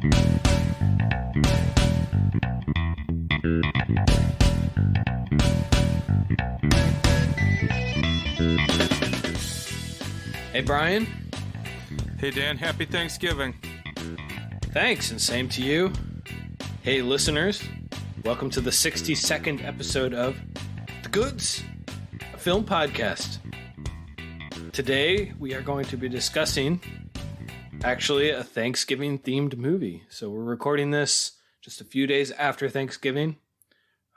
Hey, Brian. Hey, Dan. Happy Thanksgiving. Thanks, and same to you. Hey, listeners. Welcome to the 62nd episode of The Goods, a film podcast. Today, we are going to be discussing, actually, a Thanksgiving-themed movie. So we're recording this just a few days after Thanksgiving.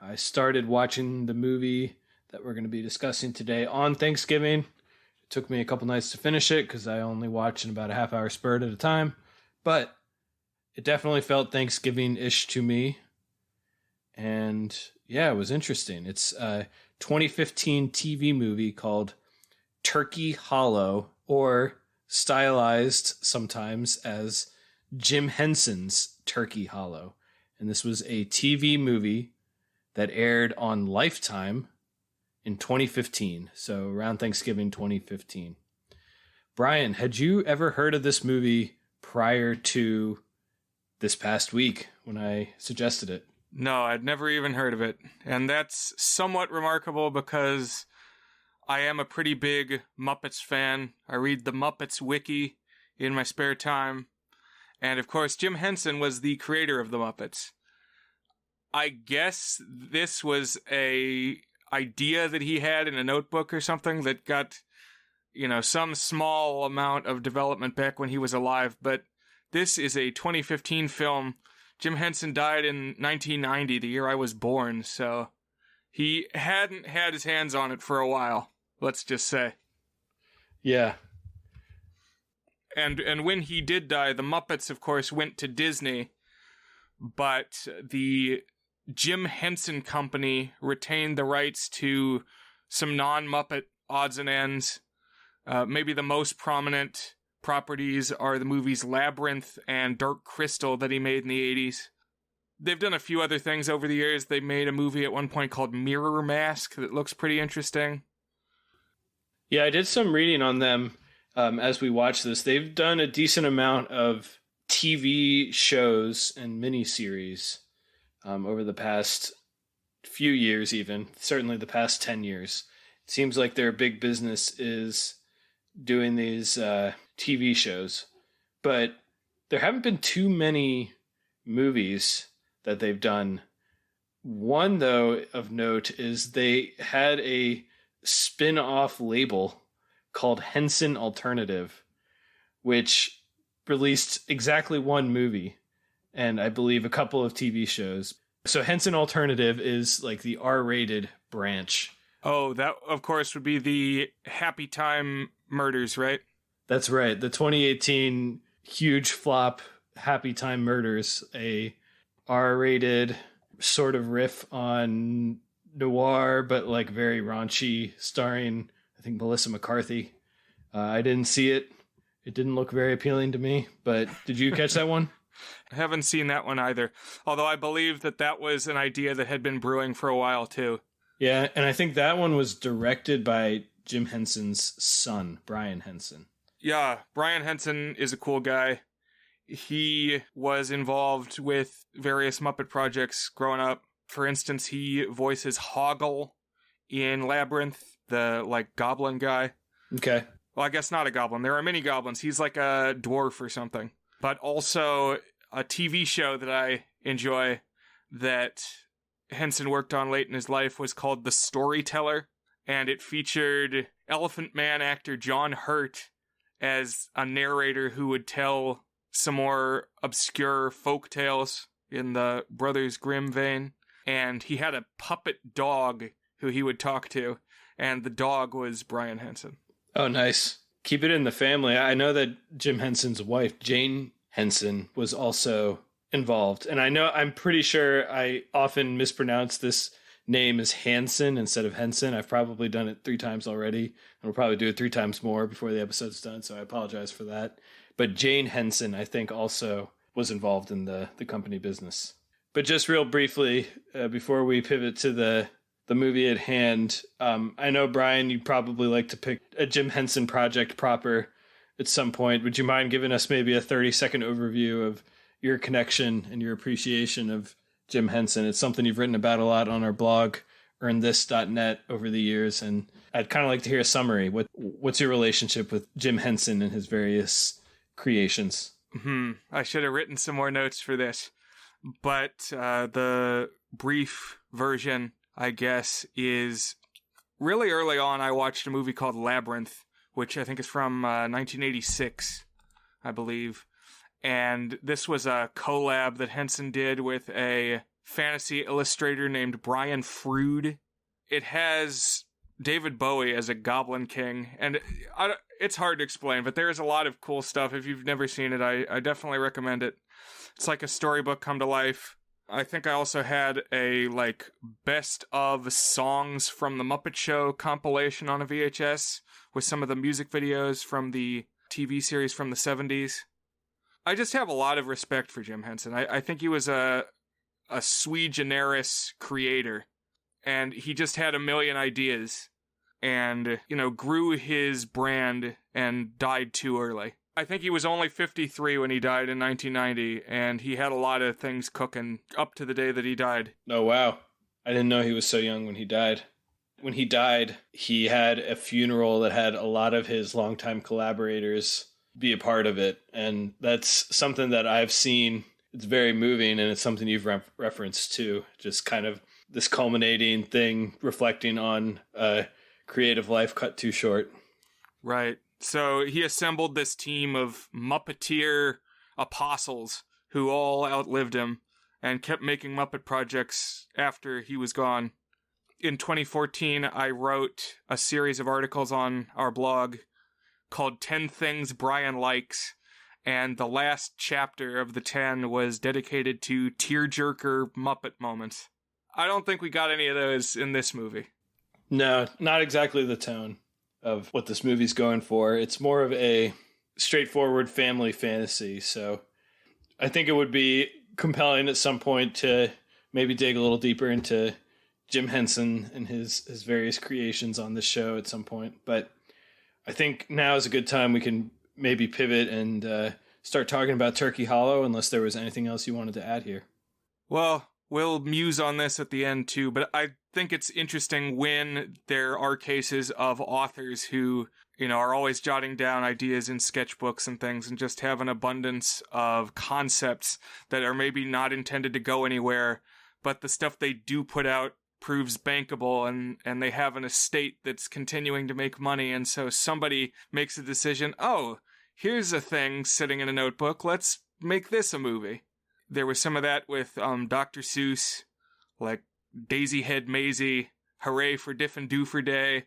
I started watching the movie that we're going to be discussing today on Thanksgiving. It took me a couple nights to finish it because I only watch in about a half-hour spurt at a time. But it definitely felt Thanksgiving-ish to me. And yeah, it was interesting. It's a 2015 TV movie called Turkey Hollow, or stylized sometimes as Jim Henson's Turkey Hollow. And this was a TV movie that aired on Lifetime in 2015. So around Thanksgiving 2015. Brian, had you ever heard of this movie prior to this past week when I suggested it? No, I'd never even heard of it. And that's somewhat remarkable because I am a pretty big Muppets fan. I read the Muppets Wiki in my spare time. And of course, Jim Henson was the creator of the Muppets. I guess this was a idea that he had in a notebook or something that got, some small amount of development back when he was alive. But this is a 2015 film. Jim Henson died in 1990, the year I was born, so he hadn't had his hands on it for a while, let's just say. Yeah. And when he did die, the Muppets, of course, went to Disney, but the Jim Henson Company retained the rights to some non-Muppet odds and ends. Maybe the most prominent properties are the movies Labyrinth and Dark Crystal that he made in the 80s. They've done a few other things over the years. They made a movie at one point called Mirror Mask that looks pretty interesting. Yeah, I did some reading on them as we watched this. They've done a decent amount of TV shows and miniseries over the past few years even, certainly the past 10 years. It seems like their big business is doing these TV shows, but there haven't been too many movies that they've done. One, though, of note is they had a spin-off label called Henson Alternative, which released exactly one movie and I believe a couple of TV shows. So Henson Alternative is like the R-rated branch. Oh, that, of course, would be the Happy Time Murders, right? That's right. The 2018 huge flop Happy Time Murders, a R-rated sort of riff on noir, but like very raunchy, starring, I think, Melissa McCarthy. I didn't see it. It didn't look very appealing to me, but did you catch that one? I haven't seen that one either, although I believe that was an idea that had been brewing for a while, too. Yeah, and I think that one was directed by Jim Henson's son, Brian Henson. Yeah, Brian Henson is a cool guy. He was involved with various Muppet projects growing up. For instance, he voices Hoggle in Labyrinth, the, goblin guy. Okay. Well, I guess not a goblin. There are many goblins. He's like a dwarf or something. But also a TV show that I enjoy that Henson worked on late in his life was called The Storyteller, and it featured Elephant Man actor John Hurt as a narrator who would tell some more obscure folk tales in the Brothers Grimm vein, and he had a puppet dog who he would talk to, and the dog was Brian Henson. Oh, nice. Keep it in the family. I know that Jim Henson's wife, Jane Henson, was also involved. And I'm pretty sure I often mispronounce this name as Hanson instead of Henson. I've probably done it 3 times already, and we'll probably do it 3 times more before the episode's done, so I apologize for that. But Jane Henson, I think, also was involved in the company business. But just real briefly, before we pivot to the movie at hand, I know, Brian, you'd probably like to pick a Jim Henson project proper at some point. Would you mind giving us maybe a 30-second overview of, your connection and your appreciation of Jim Henson. It's something you've written about a lot on our blog, earnthis.net, over the years, and I'd kind of like to hear a summary. What's your relationship with Jim Henson and his various creations? I should have written some more notes for this, but the brief version, I guess, is really early on. I watched a movie called Labyrinth, which I think is from 1986, I believe. And this was a collab that Henson did with a fantasy illustrator named Brian Frood. It has David Bowie as a Goblin King, and it's hard to explain, but there's a lot of cool stuff. If you've never seen it, I definitely recommend it. It's like a storybook come to life. I think I also had a best of songs from the Muppet Show compilation on a VHS with some of the music videos from the TV series from the 70s. I just have a lot of respect for Jim Henson. I think he was a sui generis creator, and he just had a million ideas and, grew his brand and died too early. I think he was only 53 when he died in 1990, and he had a lot of things cooking up to the day that he died. Oh, wow. I didn't know he was so young when he died. When he died, he had a funeral that had a lot of his longtime collaborators be a part of it, and that's something that I've seen. It's very moving, and it's something you've referenced too. Just kind of this culminating thing reflecting on a creative life cut too short. Right. So he assembled this team of Muppeteer apostles who all outlived him and kept making Muppet projects after he was gone. In 2014, I wrote a series of articles on our blog called 10 Things Brian Likes, and the last chapter of the 10 was dedicated to tearjerker Muppet moments. I don't think we got any of those in this movie. No, not exactly the tone of what this movie's going for. It's more of a straightforward family fantasy, so I think it would be compelling at some point to maybe dig a little deeper into Jim Henson and his various creations on this show at some point, but I think now is a good time we can maybe pivot and start talking about Turkey Hollow, unless there was anything else you wanted to add here. Well, we'll muse on this at the end too, but I think it's interesting when there are cases of authors who, are always jotting down ideas in sketchbooks and things and just have an abundance of concepts that are maybe not intended to go anywhere, but the stuff they do put out proves bankable, and they have an estate that's continuing to make money, and so somebody makes a decision, here's a thing sitting in a notebook, let's make this a movie. There was some of that with Dr. Seuss, like Daisy Head Maisie, Hooray for Diffin' Doofer Day.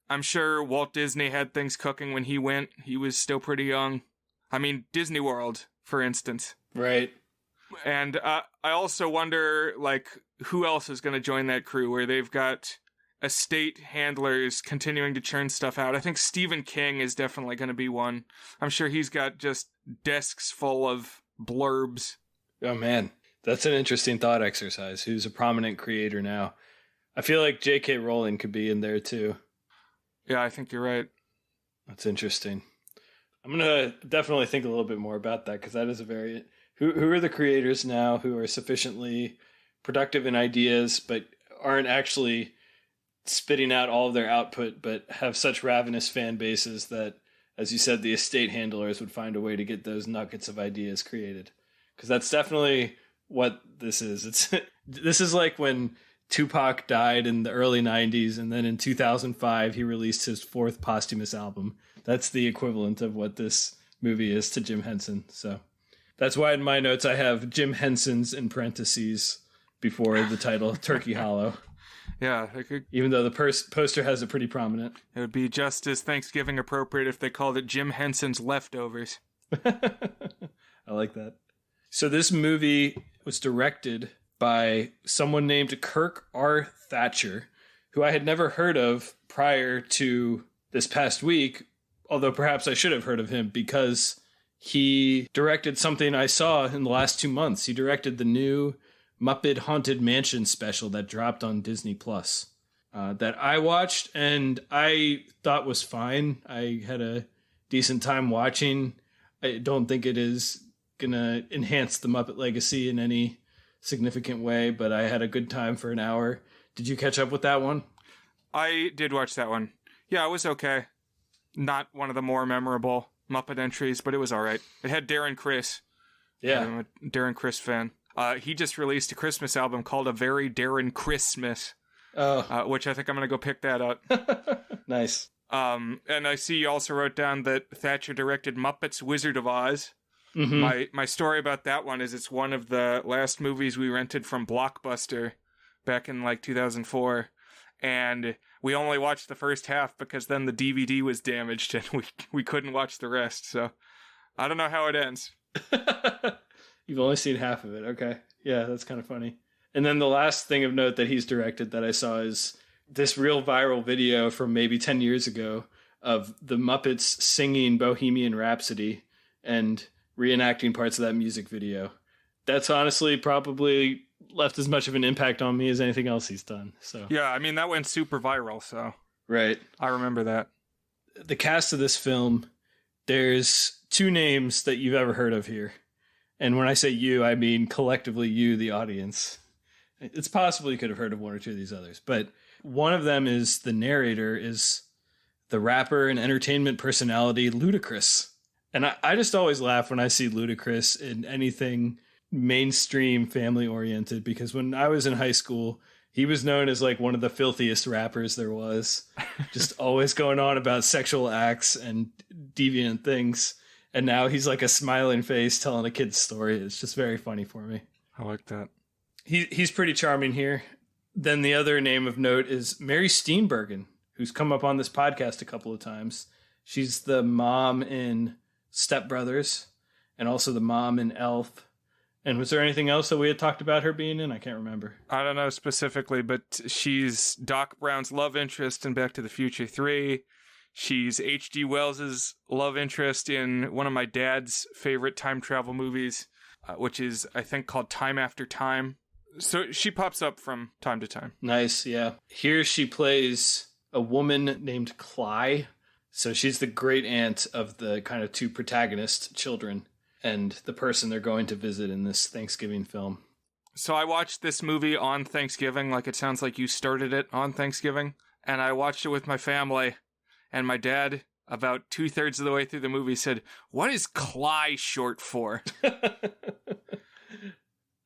I'm sure Walt Disney had things cooking when he went. He was still pretty young. I mean, Disney World, for instance. Right. And I also wonder, who else is going to join that crew where they've got estate handlers continuing to churn stuff out. I think Stephen King is definitely going to be one. I'm sure he's got just desks full of blurbs. Oh, man. That's an interesting thought exercise. Who's a prominent creator now? I feel like J.K. Rowling could be in there, too. Yeah, I think you're right. That's interesting. I'm going to definitely think a little bit more about that, because that is a very... Who are the creators now who are sufficiently productive in ideas but aren't actually spitting out all of their output, but have such ravenous fan bases that, as you said, the estate handlers would find a way to get those nuggets of ideas created? Because that's definitely what this is. This is like when Tupac died in the early 90s, and then in 2005 he released his 4th posthumous album. That's the equivalent of what this movie is to Jim Henson. So that's why in my notes I have Jim Henson's in parentheses before the title Turkey Hollow. Yeah. Even though the poster has it pretty prominent. It would be just as Thanksgiving appropriate if they called it Jim Henson's Leftovers. I like that. So this movie was directed by someone named Kirk R. Thatcher, who I had never heard of prior to this past week, although perhaps I should have heard of him because he directed something I saw in the last 2 months. He directed the new Muppet Haunted Mansion special that dropped on Disney Plus that I watched and I thought was fine. I had a decent time watching. I don't think it is gonna enhance the Muppet legacy in any significant way, but I had a good time for an hour. Did you catch up with that one? I did watch that one. Yeah, it was okay. Not one of the more memorable Muppet entries, but it was all right. It had Darren Criss. Yeah. I'm a Darren Criss fan. He just released a Christmas album called A Very Darren Christmas, which I think I'm going to go pick that up. Nice. And I see you also wrote down that Thatcher directed Muppets Wizard of Oz. Mm-hmm. My story about that one is it's one of the last movies we rented from Blockbuster back in like 2004. And we only watched the first half because then the DVD was damaged and we couldn't watch the rest. So I don't know how it ends. You've only seen half of it. Okay. Yeah, that's kind of funny. And then the last thing of note that he's directed that I saw is this real viral video from maybe 10 years ago of the Muppets singing Bohemian Rhapsody and reenacting parts of that music video. That's honestly probably left as much of an impact on me as anything else he's done. So yeah, I mean, that went super viral, so right. I remember that. The cast of this film, there's two names that you've ever heard of here. And when I say you, I mean collectively you, the audience. It's possible you could have heard of one or two of these others, but one of them is the narrator is the rapper and entertainment personality Ludacris. And I just always laugh when I see Ludacris in anything mainstream family oriented, because when I was in high school, he was known as like one of the filthiest rappers there was, just always going on about sexual acts and deviant things. And now he's like a smiling face telling a kid's story. It's just very funny for me. I like that. He's pretty charming here. Then the other name of note is Mary Steenburgen, who's come up on this podcast a couple of times. She's the mom in Step Brothers and also the mom in Elf. And was there anything else that we had talked about her being in? I can't remember. I don't know specifically, but she's Doc Brown's love interest in Back to the Future 3. She's H.G. Wells's love interest in one of my dad's favorite time travel movies, which is, I think, called Time After Time. So she pops up from time to time. Nice, yeah. Here she plays a woman named Cly. So she's the great aunt of the kind of two protagonist children and the person they're going to visit in this Thanksgiving film. So I watched this movie on Thanksgiving, like it sounds like you started it on Thanksgiving, and I watched it with my family, and my dad, about 2/3 of the way through the movie, said, "What is Cly short for?"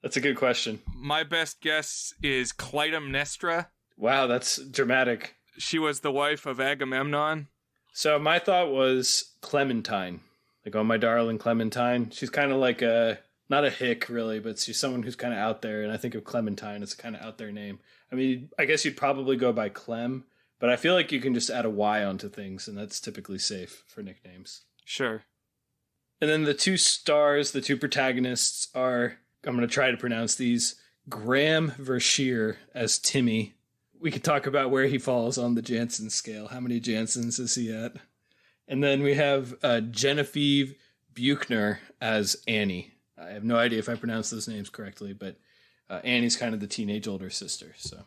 That's a good question. My best guess is Clytemnestra. Wow, that's dramatic. She was the wife of Agamemnon. So my thought was Clementine. Like, oh, my darling Clementine. She's kind of like not a hick, really, but she's someone who's kind of out there. And I think of Clementine as a kind of out there name. I mean, I guess you'd probably go by Clem, but I feel like you can just add a Y onto things, and that's typically safe for nicknames. Sure. And then the two stars, the two protagonists are, I'm going to try to pronounce these, Graham Verscheer as Timmy. We could talk about where he falls on the Jansen scale. How many Jansens is he at? And then we have Genevieve Buchner as Annie. I have no idea if I pronounced those names correctly, but Annie's kind of the teenage older sister. So,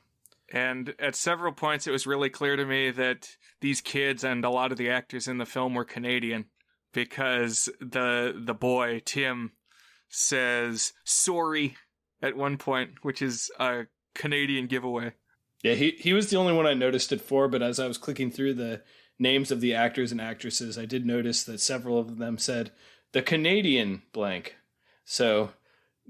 and at several points, it was really clear to me that these kids and a lot of the actors in the film were Canadian, because the boy, Tim, says sorry at one point, which is a Canadian giveaway. Yeah, he was the only one I noticed it for, but as I was clicking through the names of the actors and actresses, I did notice that several of them said the Canadian blank. So,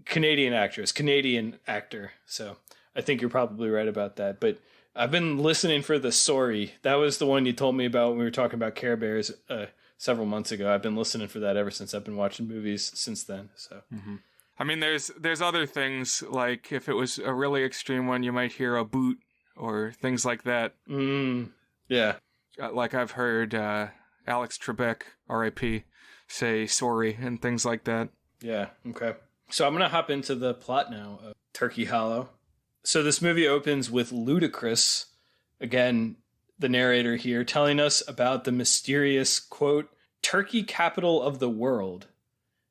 Canadian actress, Canadian actor. So, I think you're probably right about that. But I've been listening for the Sorry. That was the one you told me about when we were talking about Care Bears several months ago. I've been listening for that ever since. I've been watching movies since then. So, I mean, there's other things, like if it was a really extreme one, you might hear a boot or things like that. Yeah. Like I've heard Alex Trebek, R.I.P., say sorry and things like that. Yeah, okay. So I'm going to hop into the plot now of Turkey Hollow. So this movie opens with Ludacris, again, the narrator here, telling us about the mysterious, quote, Turkey capital of the world,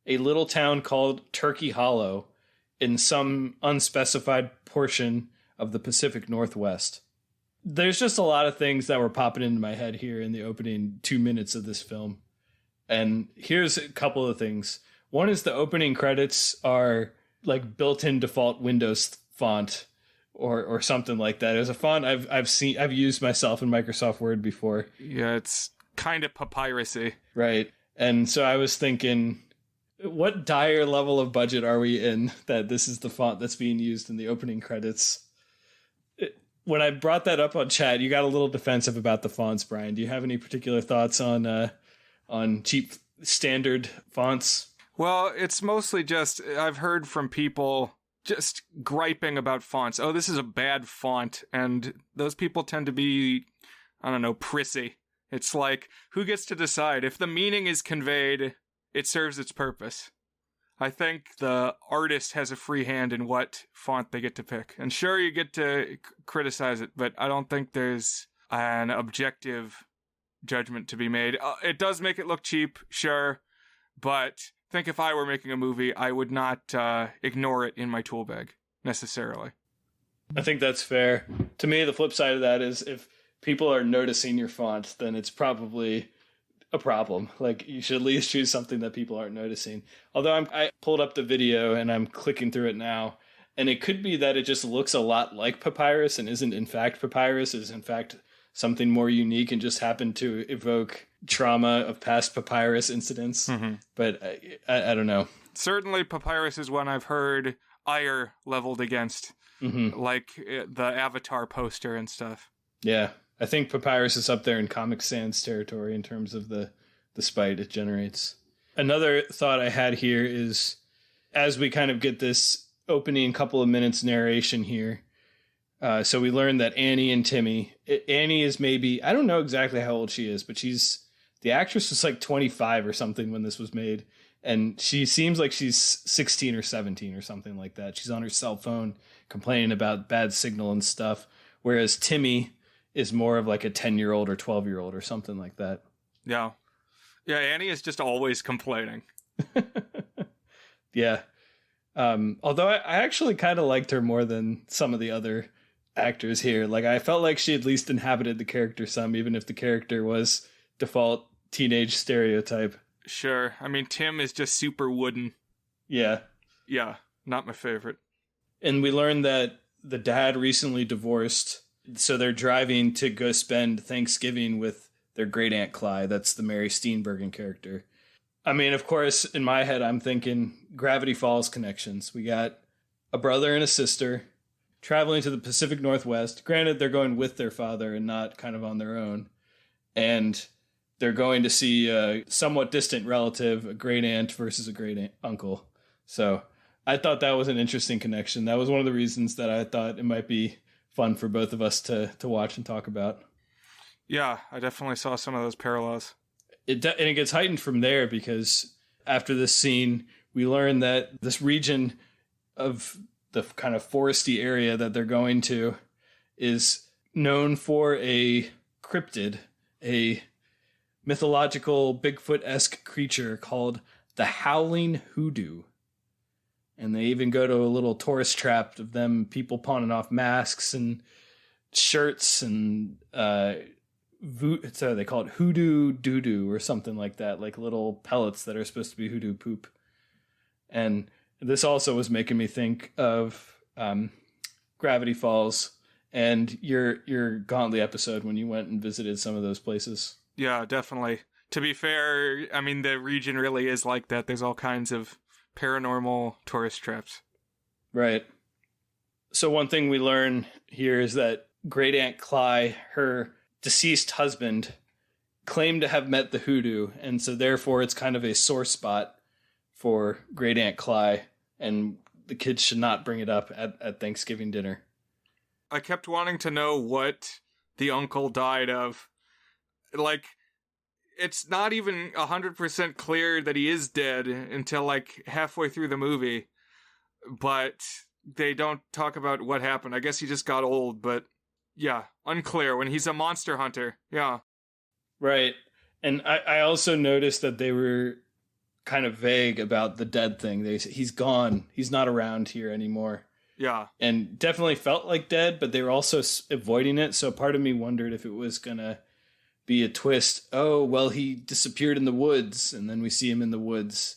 a little town called Turkey Hollow in some unspecified portion of the Pacific Northwest. There's just a lot of things that were popping into my head here in the opening 2 minutes of this film. And here's a couple of things. One is the opening credits are like built-in default Windows font or something like that. It was a font I've used myself in Microsoft Word before. Yeah, it's kind of papyrusy. Right. And so I was thinking, what dire level of budget are we in that this is the font that's being used in the opening credits? When I brought that up on chat, you got a little defensive about the fonts, Brian. Do you have any particular thoughts on cheap standard fonts? Well, it's mostly just, I've heard from people just griping about fonts. Oh, this is a bad font. And those people tend to be, I don't know, prissy. It's like, who gets to decide? If the meaning is conveyed, it serves its purpose. I think the artist has a free hand in what font they get to pick. And sure, you get to criticize it, but I don't think there's an objective judgment to be made. It does make it look cheap, sure, but I think if I were making a movie, I would not ignore it in my tool bag, necessarily. I think that's fair. To me, the flip side of that is if people are noticing your font, then it's probably a problem. Like, you should at least choose something that people aren't noticing. Although I pulled up the video and I'm clicking through it now, and it could be that it just looks a lot like papyrus and isn't in fact papyrus, is in fact something more unique and just happened to evoke trauma of past papyrus incidents. Mm-hmm. But I don't know. Certainly papyrus is one I've heard ire leveled against, like the Avatar poster and stuff. Yeah. I think papyrus is up there in Comic Sans territory in terms of the spite it generates. Another thought I had here is, as we kind of get this opening couple of minutes narration here, so we learn that Annie and Timmy, Annie is maybe, I don't know exactly how old she is, but the actress was like 25 or something when this was made. And she seems like she's 16 or 17 or something like that. She's on her cell phone complaining about bad signal and stuff. Whereas Timmy is more of like a 10-year-old or 12-year-old or something like that. Yeah. Yeah, Annie is just always complaining. Yeah. Although I actually kind of liked her more than some of the other actors here. Like, I felt like she at least inhabited the character some, even if the character was default teenage stereotype. Sure. I mean, Tim is just super wooden. Yeah. Yeah, not my favorite. And we learned that the dad recently divorced, so they're driving to go spend Thanksgiving with their great aunt Clyde. That's the Mary Steenburgen character. I mean, of course, in my head, I'm thinking Gravity Falls connections. We got a brother and a sister traveling to the Pacific Northwest. Granted, they're going with their father and not kind of on their own. And they're going to see a somewhat distant relative, a great aunt versus a great uncle. So I thought that was an interesting connection. That was one of the reasons that I thought it might be fun for both of us to watch and talk about. Yeah, I definitely saw some of those parallels. And it gets heightened from there because after this scene, we learn that this region of the kind of foresty area that they're going to is known for a cryptid, a mythological Bigfoot-esque creature called the Howling Hoodoo. And they even go to a little tourist trap of them, people pawning off masks and shirts and so they call it hoodoo doo-doo or something like that, like little pellets that are supposed to be hoodoo poop. And this also was making me think of Gravity Falls and your Gauntlet episode when you went and visited some of those places. Yeah, definitely. To be fair, I mean, the region really is like that. There's all kinds of paranormal tourist traps. Right. So one thing we learn here is that Great Aunt Cly, her deceased husband, claimed to have met the hoodoo, and so therefore it's kind of a sore spot for Great Aunt Cly, and the kids should not bring it up at Thanksgiving dinner. I kept wanting to know what the uncle died of. Like, it's not even 100% clear that he is dead until like halfway through the movie, but they don't talk about what happened. I guess he just got old, but yeah, unclear. When he's a monster hunter, yeah. Right. And I also noticed that they were kind of vague about the dead thing. He's gone. He's not around here anymore. Yeah. And definitely felt like dead, but they were also avoiding it. So part of me wondered if it was going to be a twist. Oh, well, he disappeared in the woods, and then we see him in the woods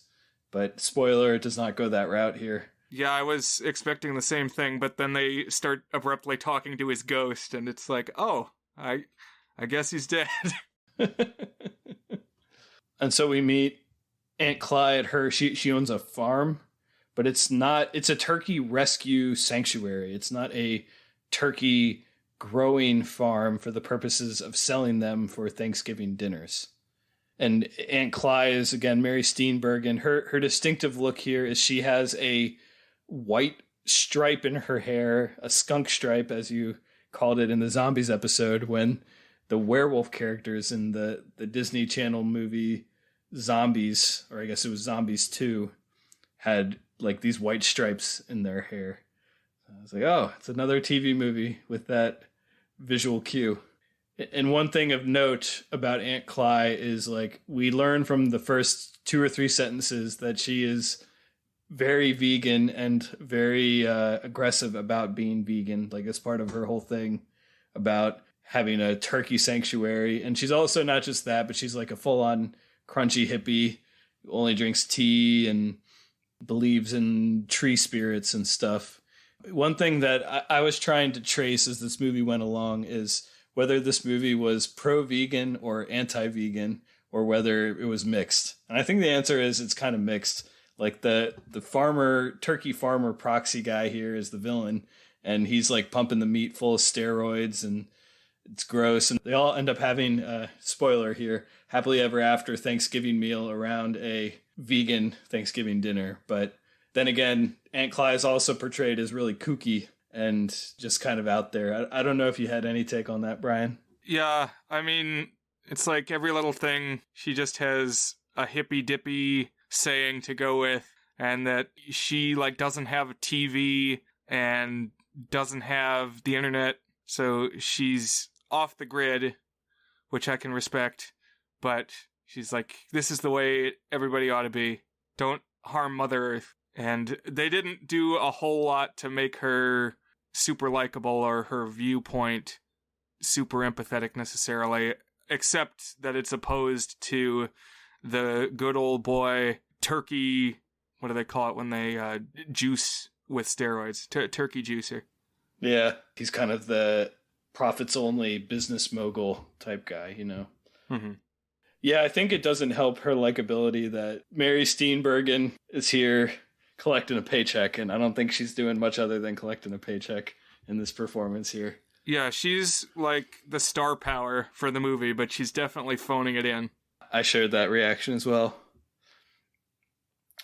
But spoiler, it does not go that route here. Yeah, I was expecting the same thing, but then they start abruptly talking to his ghost, and it's like, oh, I guess he's dead. And so we meet Aunt Clyde. She owns a farm, but it's a turkey rescue sanctuary. It's not a turkey growing farm for the purposes of selling them for Thanksgiving dinners. And Aunt Clyde is, again, Mary Steenburgen. Her distinctive look here is she has a white stripe in her hair, a skunk stripe, as you called it in the Zombies episode, when the werewolf characters in the Disney Channel movie Zombies, or I guess it was Zombies 2, had like these white stripes in their hair. I was like, oh, it's another TV movie with that visual cue. And one thing of note about Aunt Cly is, like, we learn from the first 2 or 3 sentences that she is very vegan and very aggressive about being vegan. Like, it's part of her whole thing about having a turkey sanctuary. And she's also not just that, but she's like a full-on crunchy hippie who only drinks tea and believes in tree spirits and stuff. One thing that I was trying to trace as this movie went along is whether this movie was pro-vegan or anti-vegan, or whether it was mixed. And I think the answer is it's kind of mixed. Like the turkey farmer proxy guy here is the villain, and he's like pumping the meat full of steroids, and it's gross. And they all end up having, spoiler here, happily ever after Thanksgiving meal around a vegan Thanksgiving dinner. But then again, Aunt Cly is also portrayed as really kooky and just kind of out there. I don't know if you had any take on that, Brian. Yeah, I mean, it's like every little thing, she just has a hippy-dippy saying to go with, and that she, like, doesn't have a TV and doesn't have the internet, so she's off the grid, which I can respect, but she's like, this is the way everybody ought to be. Don't harm Mother Earth. And they didn't do a whole lot to make her super likable or her viewpoint super empathetic necessarily, except that it's opposed to the good old boy turkey, what do they call it when they juice with steroids? Turkey juicer. Yeah, he's kind of the profits-only business mogul type guy, you know? Mm-hmm. Yeah, I think it doesn't help her likability that Mary Steenburgen is here collecting a paycheck, and I don't think she's doing much other than collecting a paycheck in this performance here. Yeah, she's like the star power for the movie, but she's definitely phoning it in. I shared that reaction as well.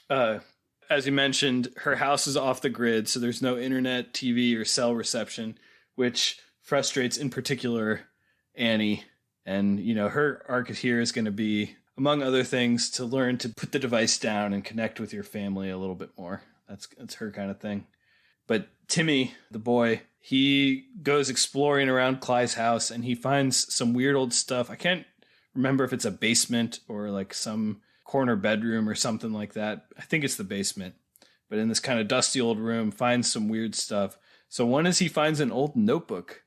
As you mentioned, her house is off the grid, so there's no internet, TV, or cell reception, which frustrates, in particular, Annie. And, you know, her arc here is going to be, among other things, to learn to put the device down and connect with your family a little bit more. That's her kind of thing. But Timmy, the boy, he goes exploring around Cly's house, and he finds some weird old stuff. I can't remember if it's a basement or like some corner bedroom or something like that. I think it's the basement. But in this kind of dusty old room, finds some weird stuff. So one is he finds an old notebook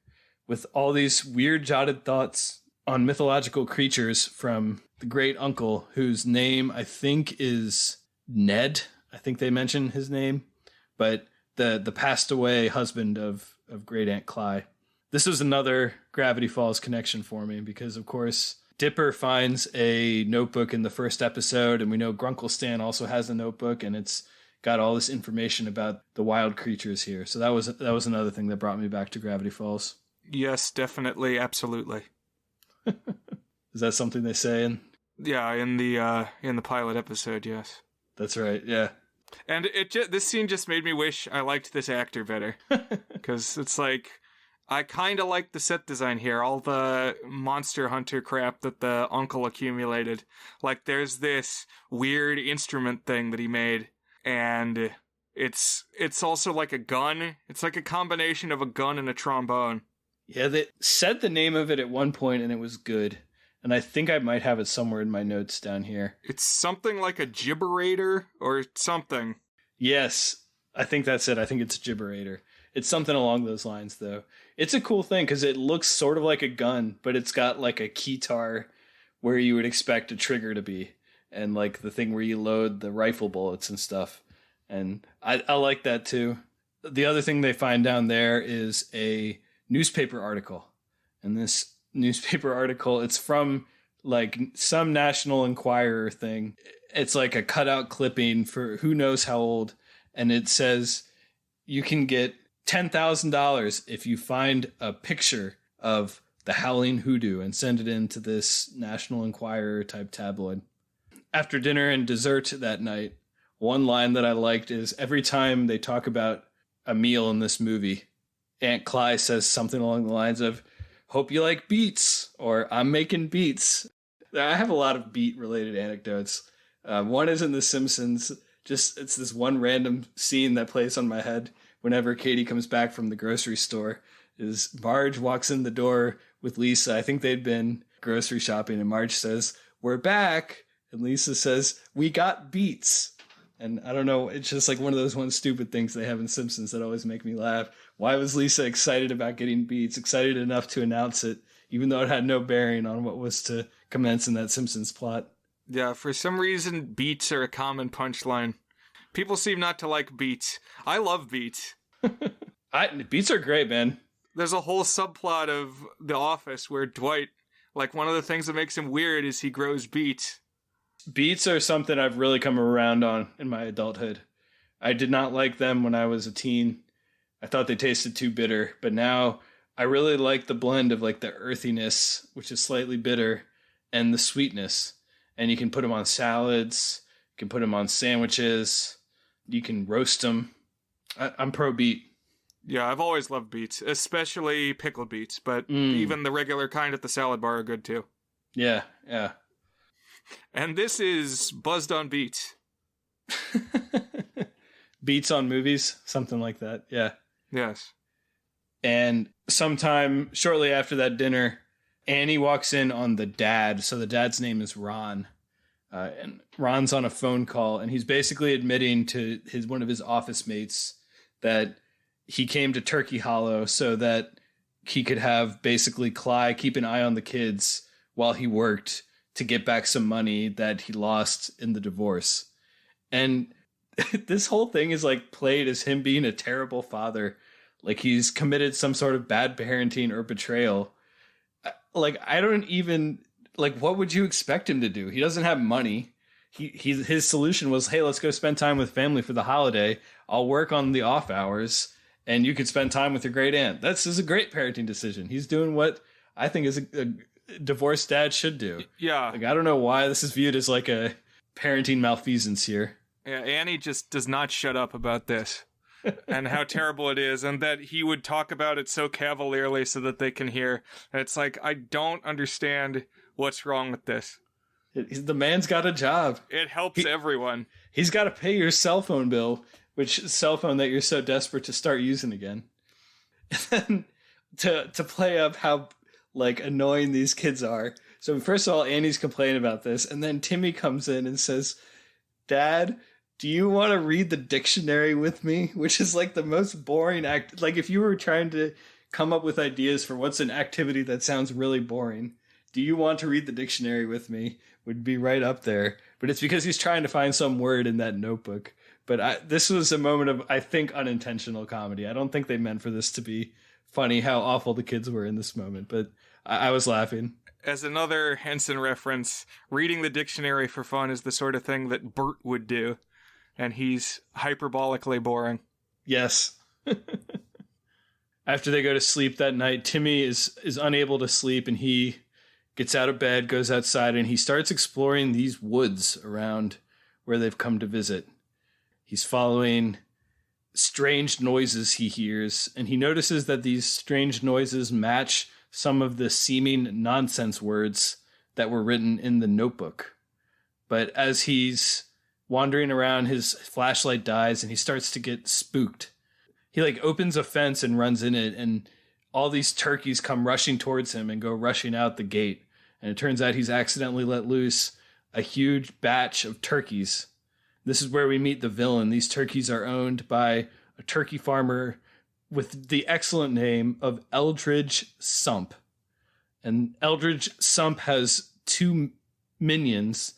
with all these weird jotted thoughts on mythological creatures from the great uncle, whose name I think is Ned. I think they mention his name. But the passed away husband of great Aunt Cly. This was another Gravity Falls connection for me because, of course, Dipper finds a notebook in the first episode, and we know Grunkle Stan also has a notebook, and it's got all this information about the wild creatures here. So that was another thing that brought me back to Gravity Falls. Yes, definitely, absolutely. Is that something they say in? Yeah, in the pilot episode, yes. That's right, yeah. And this scene just made me wish I liked this actor better. Because it's like, I kind of like the set design here, all the Monster Hunter crap that the uncle accumulated. Like, there's this weird instrument thing that he made, and it's also like a gun. It's like a combination of a gun and a trombone. Yeah, they said the name of it at one point, and it was good. And I think I might have it somewhere in my notes down here. It's something like a gibberator or something. Yes, I think that's it. I think it's a gibberator. It's something along those lines, though. It's a cool thing because it looks sort of like a gun, but it's got like a keytar where you would expect a trigger to be. and like the thing where you load the rifle bullets and stuff. And I like that too. The other thing they find down there is a newspaper article. And this newspaper article, it's from like some National Enquirer thing. It's like a cutout clipping for who knows how old. And it says you can get $10,000 if you find a picture of the Howling Hoodoo and send it into this National Enquirer type tabloid. After dinner and dessert that night, one line that I liked is every time they talk about a meal in this movie, Aunt Cly says something along the lines of, "Hope you like beets," or "I'm making beets." I have a lot of beet-related anecdotes. One is in The Simpsons. It's this one random scene that plays on my head whenever Katie comes back from the grocery store. Is Marge walks in the door with Lisa. I think they'd been grocery shopping, and Marge says, "We're back." And Lisa says, "We got beets." And I don't know, it's just like one of those one stupid things they have in Simpsons that always make me laugh. Why was Lisa excited about getting beets, excited enough to announce it, even though it had no bearing on what was to commence in that Simpsons plot? Yeah, for some reason, beets are a common punchline. People seem not to like beets. I love beets. Beets are great, man. There's a whole subplot of The Office where Dwight, like one of the things that makes him weird is he grows beets. Beets are something I've really come around on in my adulthood. I did not like them when I was a teen. I thought they tasted too bitter, but now I really like the blend of like the earthiness, which is slightly bitter, and the sweetness. And you can put them on salads, you can put them on sandwiches, you can roast them. I'm pro beet. Yeah, I've always loved beets, especially pickled beets, but even the regular kind at the salad bar are good too. Yeah, yeah. And this is Buzzed on Beets. Beets on movies, something like that, yeah. Yes. And sometime shortly after that dinner, Annie walks in on the dad. So the dad's name is Ron. And Ron's on a phone call, and he's basically admitting to one of his office mates that he came to Turkey Hollow so that he could have basically Cly keep an eye on the kids while he worked to get back some money that he lost in the divorce. And this whole thing is like played as him being a terrible father. Like he's committed some sort of bad parenting or betrayal. Like, I don't even, like, what would you expect him to do? He doesn't have money. His solution was, hey, let's go spend time with family for the holiday. I'll work on the off hours and you could spend time with your great aunt. This is a great parenting decision. He's doing what I think is a divorced dad should do. Yeah. Like, I don't know why this is viewed as like a parenting malfeasance here. Yeah, Annie just does not shut up about this and how terrible it is, and that he would talk about it so cavalierly so that they can hear. And it's like, I don't understand what's wrong with this. The man's got a job. It helps everyone. He's got to pay your cell phone bill, which cell phone that you're so desperate to start using again. And then to play up how like annoying these kids are. So first of all, Annie's complaining about this, and then Timmy comes in and says, "Dad, do you want to read the dictionary with me?" Which is like the most boring act. Like if you were trying to come up with ideas for what's an activity that sounds really boring, "Do you want to read the dictionary with me?" would be right up there. But it's because he's trying to find some word in that notebook. But this was a moment of, I think, unintentional comedy. I don't think they meant for this to be funny how awful the kids were in this moment, but I was laughing. As another Henson reference, reading the dictionary for fun is the sort of thing that Bert would do, and he's hyperbolically boring. Yes. After they go to sleep that night, Timmy is unable to sleep, and he gets out of bed, goes outside, and he starts exploring these woods around where they've come to visit. He's following strange noises he hears, and he notices that these strange noises match some of the seeming nonsense words that were written in the notebook. But as he's wandering around, his flashlight dies and he starts to get spooked. He like opens a fence and runs in it, and all these turkeys come rushing towards him and go rushing out the gate. And it turns out he's accidentally let loose a huge batch of turkeys. This is where we meet the villain. These turkeys are owned by a turkey farmer with the excellent name of Eldridge Sump. And Eldridge Sump has two minions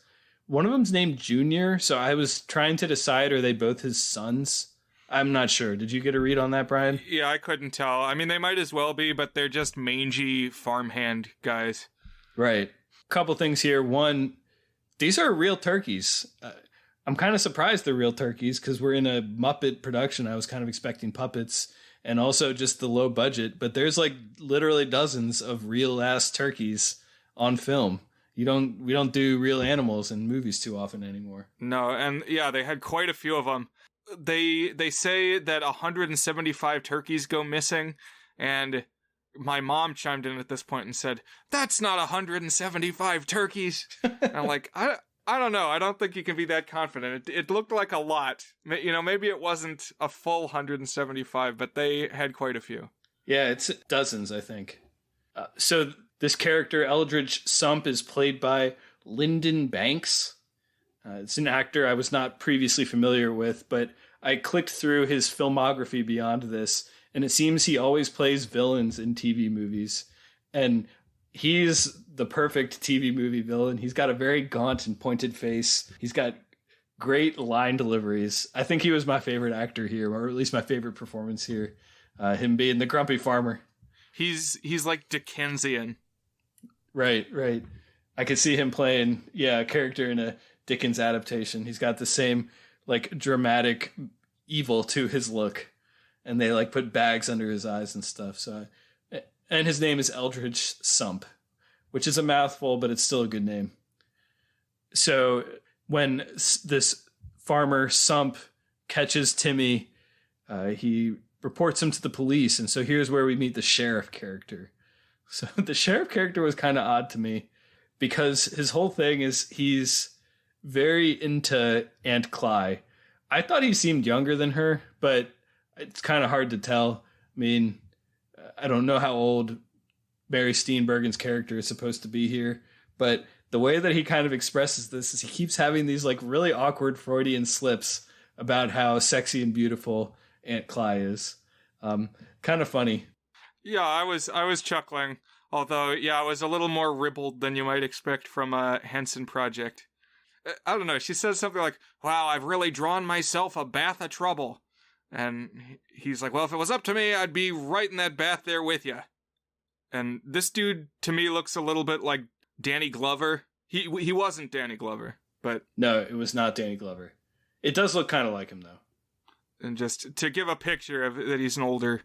one of them's named Junior, so I was trying to decide, are they both his sons? I'm not sure. Did you get a read on that, Brian? Yeah, I couldn't tell. I mean, they might as well be, but they're just mangy farmhand guys. Right. Couple things here. One, these are real turkeys. I'm kind of surprised they're real turkeys because we're in a Muppet production. I was kind of expecting puppets and also just the low budget, but there's like literally dozens of real ass turkeys on film. We don't do real animals in movies too often anymore. No, and yeah, they had quite a few of them. They say that 175 turkeys go missing, and my mom chimed in at this point and said, "That's not 175 turkeys." And I'm like, I don't know. I don't think you can be that confident. It looked like a lot. You know, maybe it wasn't a full 175, but they had quite a few. Yeah, it's dozens, I think. So this character, Eldridge Sump, is played by Lyndon Banks. It's an actor I was not previously familiar with, but I clicked through his filmography beyond this, and it seems he always plays villains in TV movies. And he's the perfect TV movie villain. He's got a very gaunt and pointed face. He's got great line deliveries. I think he was my favorite actor here, or at least my favorite performance here. Him being the grumpy farmer. He's like Dickensian. Right. I could see him playing, a character in a Dickens adaptation. He's got the same like dramatic evil to his look, and they like put bags under his eyes and stuff. So, and his name is Eldridge Sump, which is a mouthful, but it's still a good name. So when this farmer Sump catches Timmy, he reports him to the police. And so here's where we meet the sheriff character. So the sheriff character was kind of odd to me because his whole thing is he's very into Aunt Cly. I thought he seemed younger than her, but it's kind of hard to tell. I mean, I don't know how old Mary Steenburgen's character is supposed to be here, but the way that he kind of expresses this is he keeps having these like really awkward Freudian slips about how sexy and beautiful Aunt Cly is. Kind of funny. Yeah, I was chuckling, although I was a little more ribald than you might expect from a Henson project. I don't know. She says something like, "Wow, I've really drawn myself a bath of trouble." And he's like, "Well, if it was up to me, I'd be right in that bath there with you." And this dude, to me, looks a little bit like Danny Glover. He wasn't Danny Glover, but... No, it was not Danny Glover. It does look kind of like him, though. And just to give a picture of that he's an older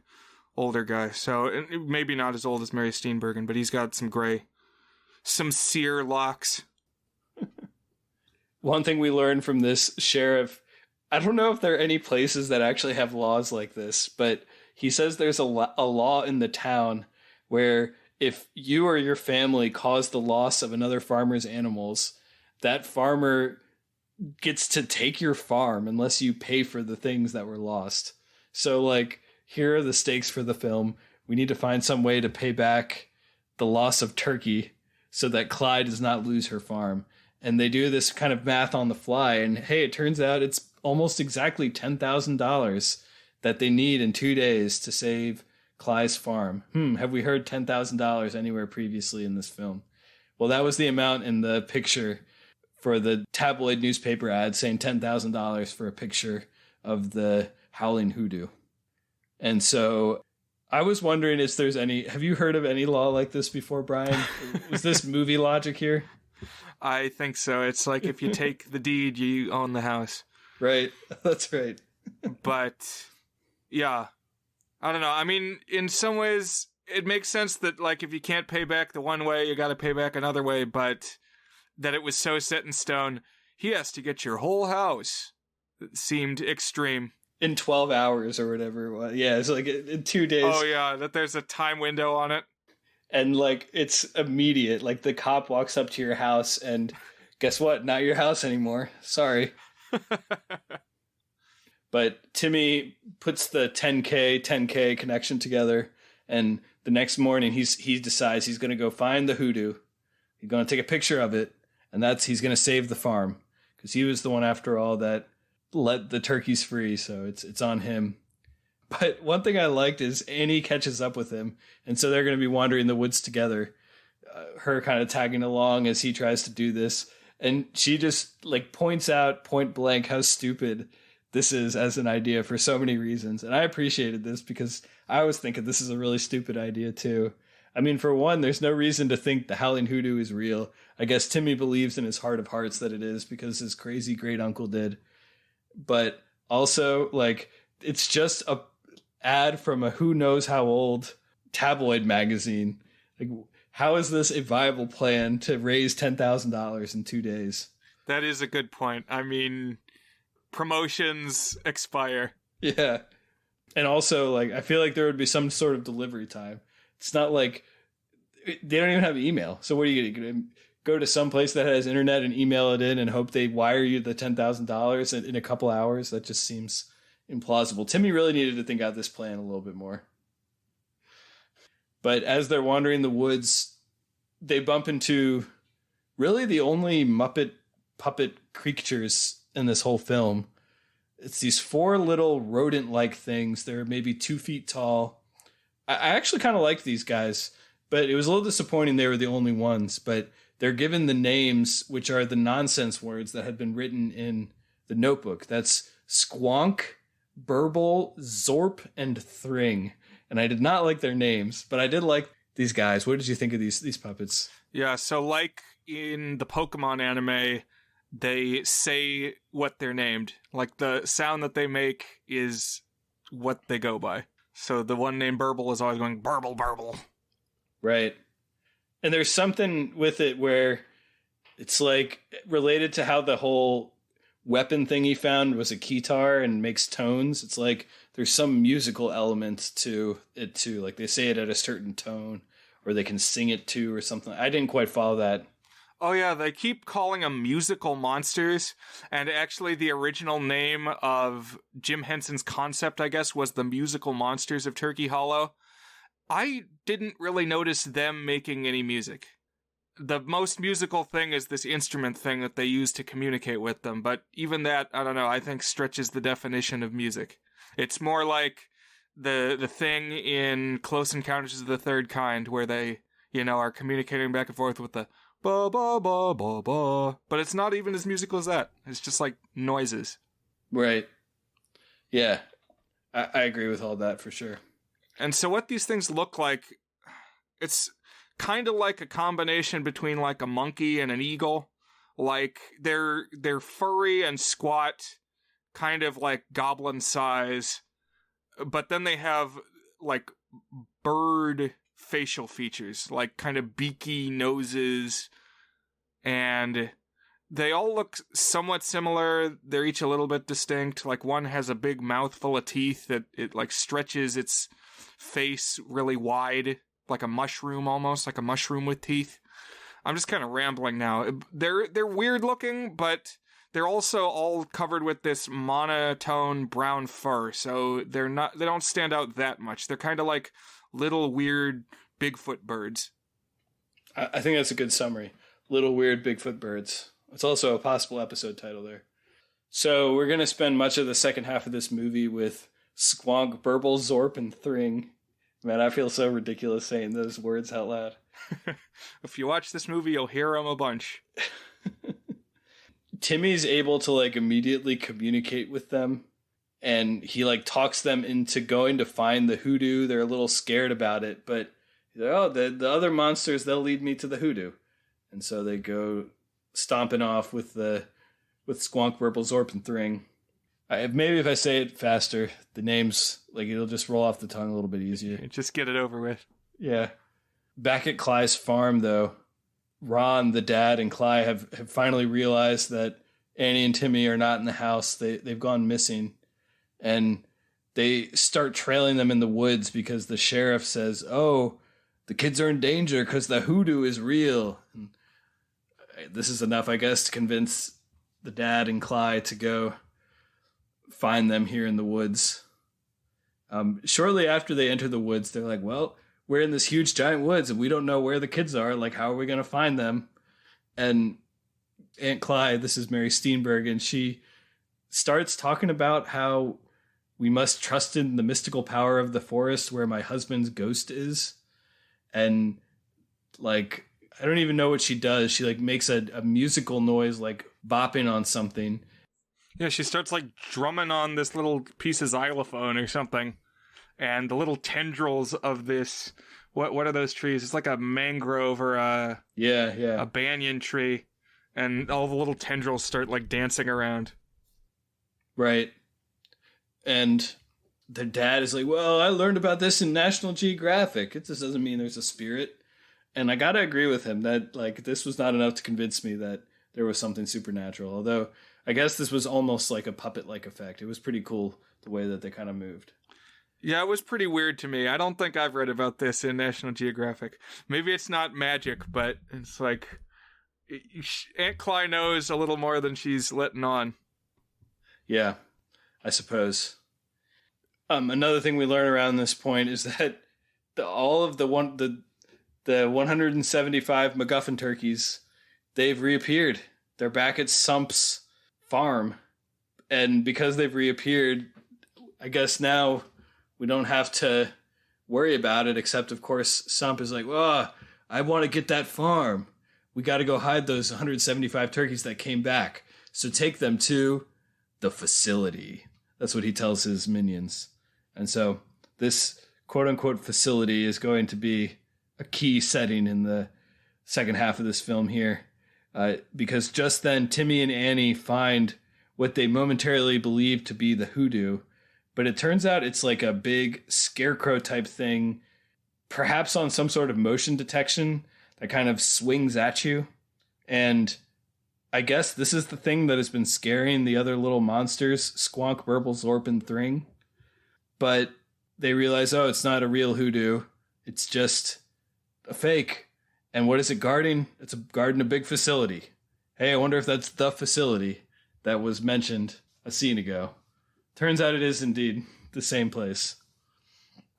guy. So maybe not as old as Mary Steenburgen, but he's got some sear locks. One thing we learned from this sheriff, I don't know if there are any places that actually have laws like this, but he says there's a law in the town where if you or your family cause the loss of another farmer's animals, that farmer gets to take your farm unless you pay for the things that were lost. So, like, here are the stakes for the film. We need to find some way to pay back the loss of turkey so that Clyde does not lose her farm. And they do this kind of math on the fly. And hey, it turns out it's almost exactly $10,000 that they need in 2 days to save Clyde's farm. Have we heard $10,000 anywhere previously in this film? Well, that was the amount in the picture for the tabloid newspaper ad saying $10,000 for a picture of the howling hoodoo. And so I was wondering if there's have you heard of any law like this before, Brian? Was this movie logic here? I think so. It's like if you take the deed, you own the house. Right. That's right. But yeah, I don't know. I mean, in some ways, it makes sense that like if you can't pay back the one way, you got to pay back another way. But that it was so set in stone, he has to get your whole house. It seemed extreme. In 12 hours or whatever it was. Yeah, it's like in 2 days. Oh, yeah, that there's a time window on it. And, like, it's immediate. Like, the cop walks up to your house and guess what? Not your house anymore. Sorry. But Timmy puts the 10K connection together, and the next morning he decides he's going to go find the hoodoo. He's going to take a picture of it, and he's going to save the farm. Because he was the one, after all, that let the turkeys free, so it's on him. But one thing I liked is Annie catches up with him, and so they're going to be wandering the woods together, her kind of tagging along as he tries to do this. And she just like points out point blank how stupid this is as an idea for so many reasons. And I appreciated this because I was thinking this is a really stupid idea too. I mean, for one, there's no reason to think the Howling Hoodoo is real. I guess Timmy believes in his heart of hearts that it is because his crazy great uncle did. But also, like, it's just a ad from a who knows how old tabloid magazine. Like, how is this a viable plan to raise $10,000 in 2 days? That is a good point. I mean, promotions expire. Yeah. And also, like, I feel like there would be some sort of delivery time. It's not like they don't even have email. So what are you going to go to some place that has internet and email it in and hope they wire you the $10,000 in a couple hours? That just seems implausible. Timmy really needed to think out this plan a little bit more. But as they're wandering the woods, they bump into really the only Muppet puppet creatures in this whole film. It's these 4 little rodent-like things. They're maybe 2 feet tall. I actually kind of liked these guys, but it was a little disappointing they were the only ones. But they're given the names, which are the nonsense words that had been written in the notebook. That's Squonk, Burble, Zorp, and Thring. And I did not like their names, but I did like these guys. What did you think of these puppets? Yeah, so like in the Pokemon anime, they say what they're named. Like the sound that they make is what they go by. So the one named Burble is always going burble, burble. Right. And there's something with it where it's like related to how the whole weapon thing he found was a keytar and makes tones. It's like there's some musical element to it too. Like they say it at a certain tone or they can sing it too or something. I didn't quite follow that. Oh yeah, they keep calling them musical monsters, and actually the original name of Jim Henson's concept, I guess, was the Musical Monsters of Turkey Hollow. I didn't really notice them making any music. The most musical thing is this instrument thing that they use to communicate with them, but even that, I don't know, I think stretches the definition of music. It's more like the thing in Close Encounters of the Third Kind, where they, are communicating back and forth with the ba ba ba ba ba, but it's not even as musical as that. It's just like noises. Right. Yeah, I agree with all that for sure. And so what these things look like, it's kind of like a combination between like a monkey and an eagle. Like they're furry and squat, kind of like goblin size, but then they have like bird facial features, like kind of beaky noses, and they all look somewhat similar. They're each a little bit distinct. Like one has a big mouth full of teeth that it like stretches its face really wide, like a mushroom almost, like a mushroom with teeth. I'm just kind of rambling now. They're weird looking, but they're also all covered with this monotone brown fur, so they don't stand out that much. They're kind of like little weird Bigfoot birds. I think that's a good summary. Little weird Bigfoot birds. It's also a possible episode title there. So we're going to spend much of the second half of this movie with Squonk, Burble, Zorp, and Thring. Man, I feel so ridiculous saying those words out loud. If you watch this movie, you'll hear them a bunch. Timmy's able to like immediately communicate with them, and he like talks them into going to find the hoodoo. They're a little scared about it, but the other monsters, they'll lead me to the hoodoo. And so they go stomping off with Squonk, Burble, Zorp, and Thring. Maybe if I say it faster, the names, like it'll just roll off the tongue a little bit easier. Just get it over with. Yeah. Back at Cly's farm, though, Ron, the dad, and Cly have finally realized that Annie and Timmy are not in the house. They've gone missing. And they start trailing them in the woods because the sheriff says, oh, the kids are in danger because the hoodoo is real. And this is enough, I guess, to convince the dad and Cly to go find them here in the woods. Shortly after they enter the woods, they're like, well, we're in this huge giant woods and we don't know where the kids are. Like, how are we going to find them? And Aunt Cly, this is Mary Steenburgen, she starts talking about how we must trust in the mystical power of the forest where my husband's ghost is. And like, I don't even know what she does. She like makes a musical noise, like bopping on something. Yeah, she starts like drumming on this little piece of xylophone or something. And the little tendrils of this, what are those trees? It's like a mangrove or a banyan tree. And all the little tendrils start like dancing around. Right. And the dad is like, well, I learned about this in National Geographic. It just doesn't mean there's a spirit. And I gotta agree with him that like this was not enough to convince me that there was something supernatural. Although I guess this was almost like a puppet-like effect. It was pretty cool the way that they kind of moved. Yeah, it was pretty weird to me. I don't think I've read about this in National Geographic. Maybe it's not magic, but it's like Aunt Cly knows a little more than she's letting on. Yeah, I suppose. Another thing we learn around this point is that all of the 175 MacGuffin turkeys, they've reappeared. They're back at Sump's farm. And because they've reappeared, I guess now we don't have to worry about it, except, of course, Sump is like, oh, I want to get that farm. We got to go hide those 175 turkeys that came back. So take them to the facility. That's what he tells his minions. And so this quote-unquote facility is going to be a key setting in the second half of this film here. Because just then, Timmy and Annie find what they momentarily believe to be the hoodoo. But it turns out it's like a big scarecrow type thing, perhaps on some sort of motion detection that kind of swings at you. And I guess this is the thing that has been scaring the other little monsters, Squonk, Burble, Zorp, and Thring. But they realize, oh, it's not a real hoodoo. It's just a fake. And what is it guarding? It's guarding a big facility. Hey, I wonder if that's the facility that was mentioned a scene ago. Turns out it is indeed the same place.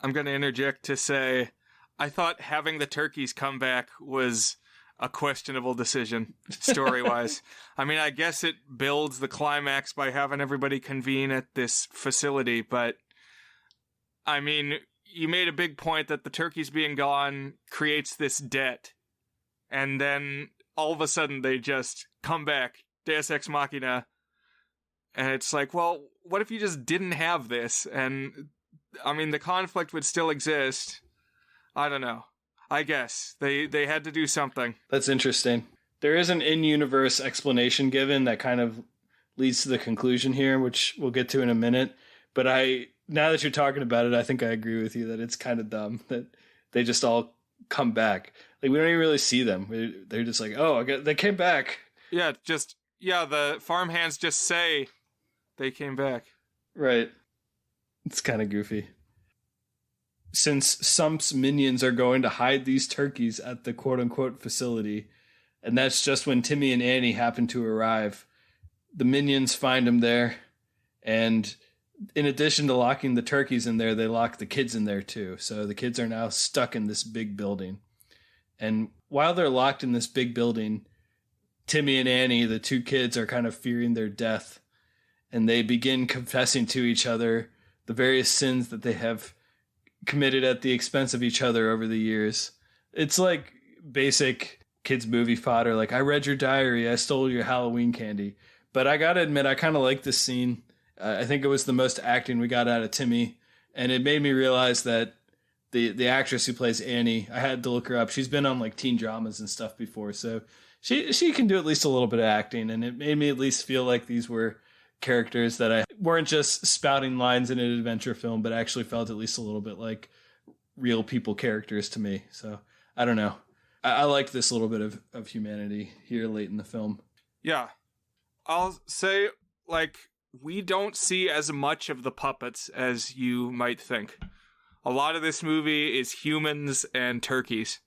I'm going to interject to say, I thought having the turkeys come back was a questionable decision, story-wise. I mean, I guess it builds the climax by having everybody convene at this facility, but I mean, you made a big point that the turkeys being gone creates this debt, and then all of a sudden they just come back, Deus Ex Machina, and it's like, well, what if you just didn't have this? And, I mean, the conflict would still exist. I don't know. I guess. They had to do something. That's interesting. There is an in-universe explanation given that kind of leads to the conclusion here, which we'll get to in a minute. But now that you're talking about it, I think I agree with you that it's kind of dumb that they just all come back. Like, we don't even really see them. They're just like, oh, they came back. Yeah, the farmhands just say they came back. Right. It's kind of goofy. Since Sump's minions are going to hide these turkeys at the quote-unquote facility, and that's just when Timmy and Annie happen to arrive, the minions find them there, and in addition to locking the turkeys in there, they lock the kids in there too. So the kids are now stuck in this big building. And while they're locked in this big building, Timmy and Annie, the two kids, are kind of fearing their death, and they begin confessing to each other the various sins that they have committed at the expense of each other over the years. It's like basic kids movie fodder. Like, I read your diary, I stole your Halloween candy. But I gotta admit, I kind of like this scene. I think it was the most acting we got out of Timmy, and it made me realize that the actress who plays Annie, I had to look her up. She's been on like teen dramas and stuff before, so she can do at least a little bit of acting, and it made me at least feel like these were characters that I weren't just spouting lines in an adventure film, but actually felt at least a little bit like real people characters to me. So I don't know. I like this little bit of humanity here late in the film. Yeah. I'll say, like, we don't see as much of the puppets as you might think. A lot of this movie is humans and turkeys.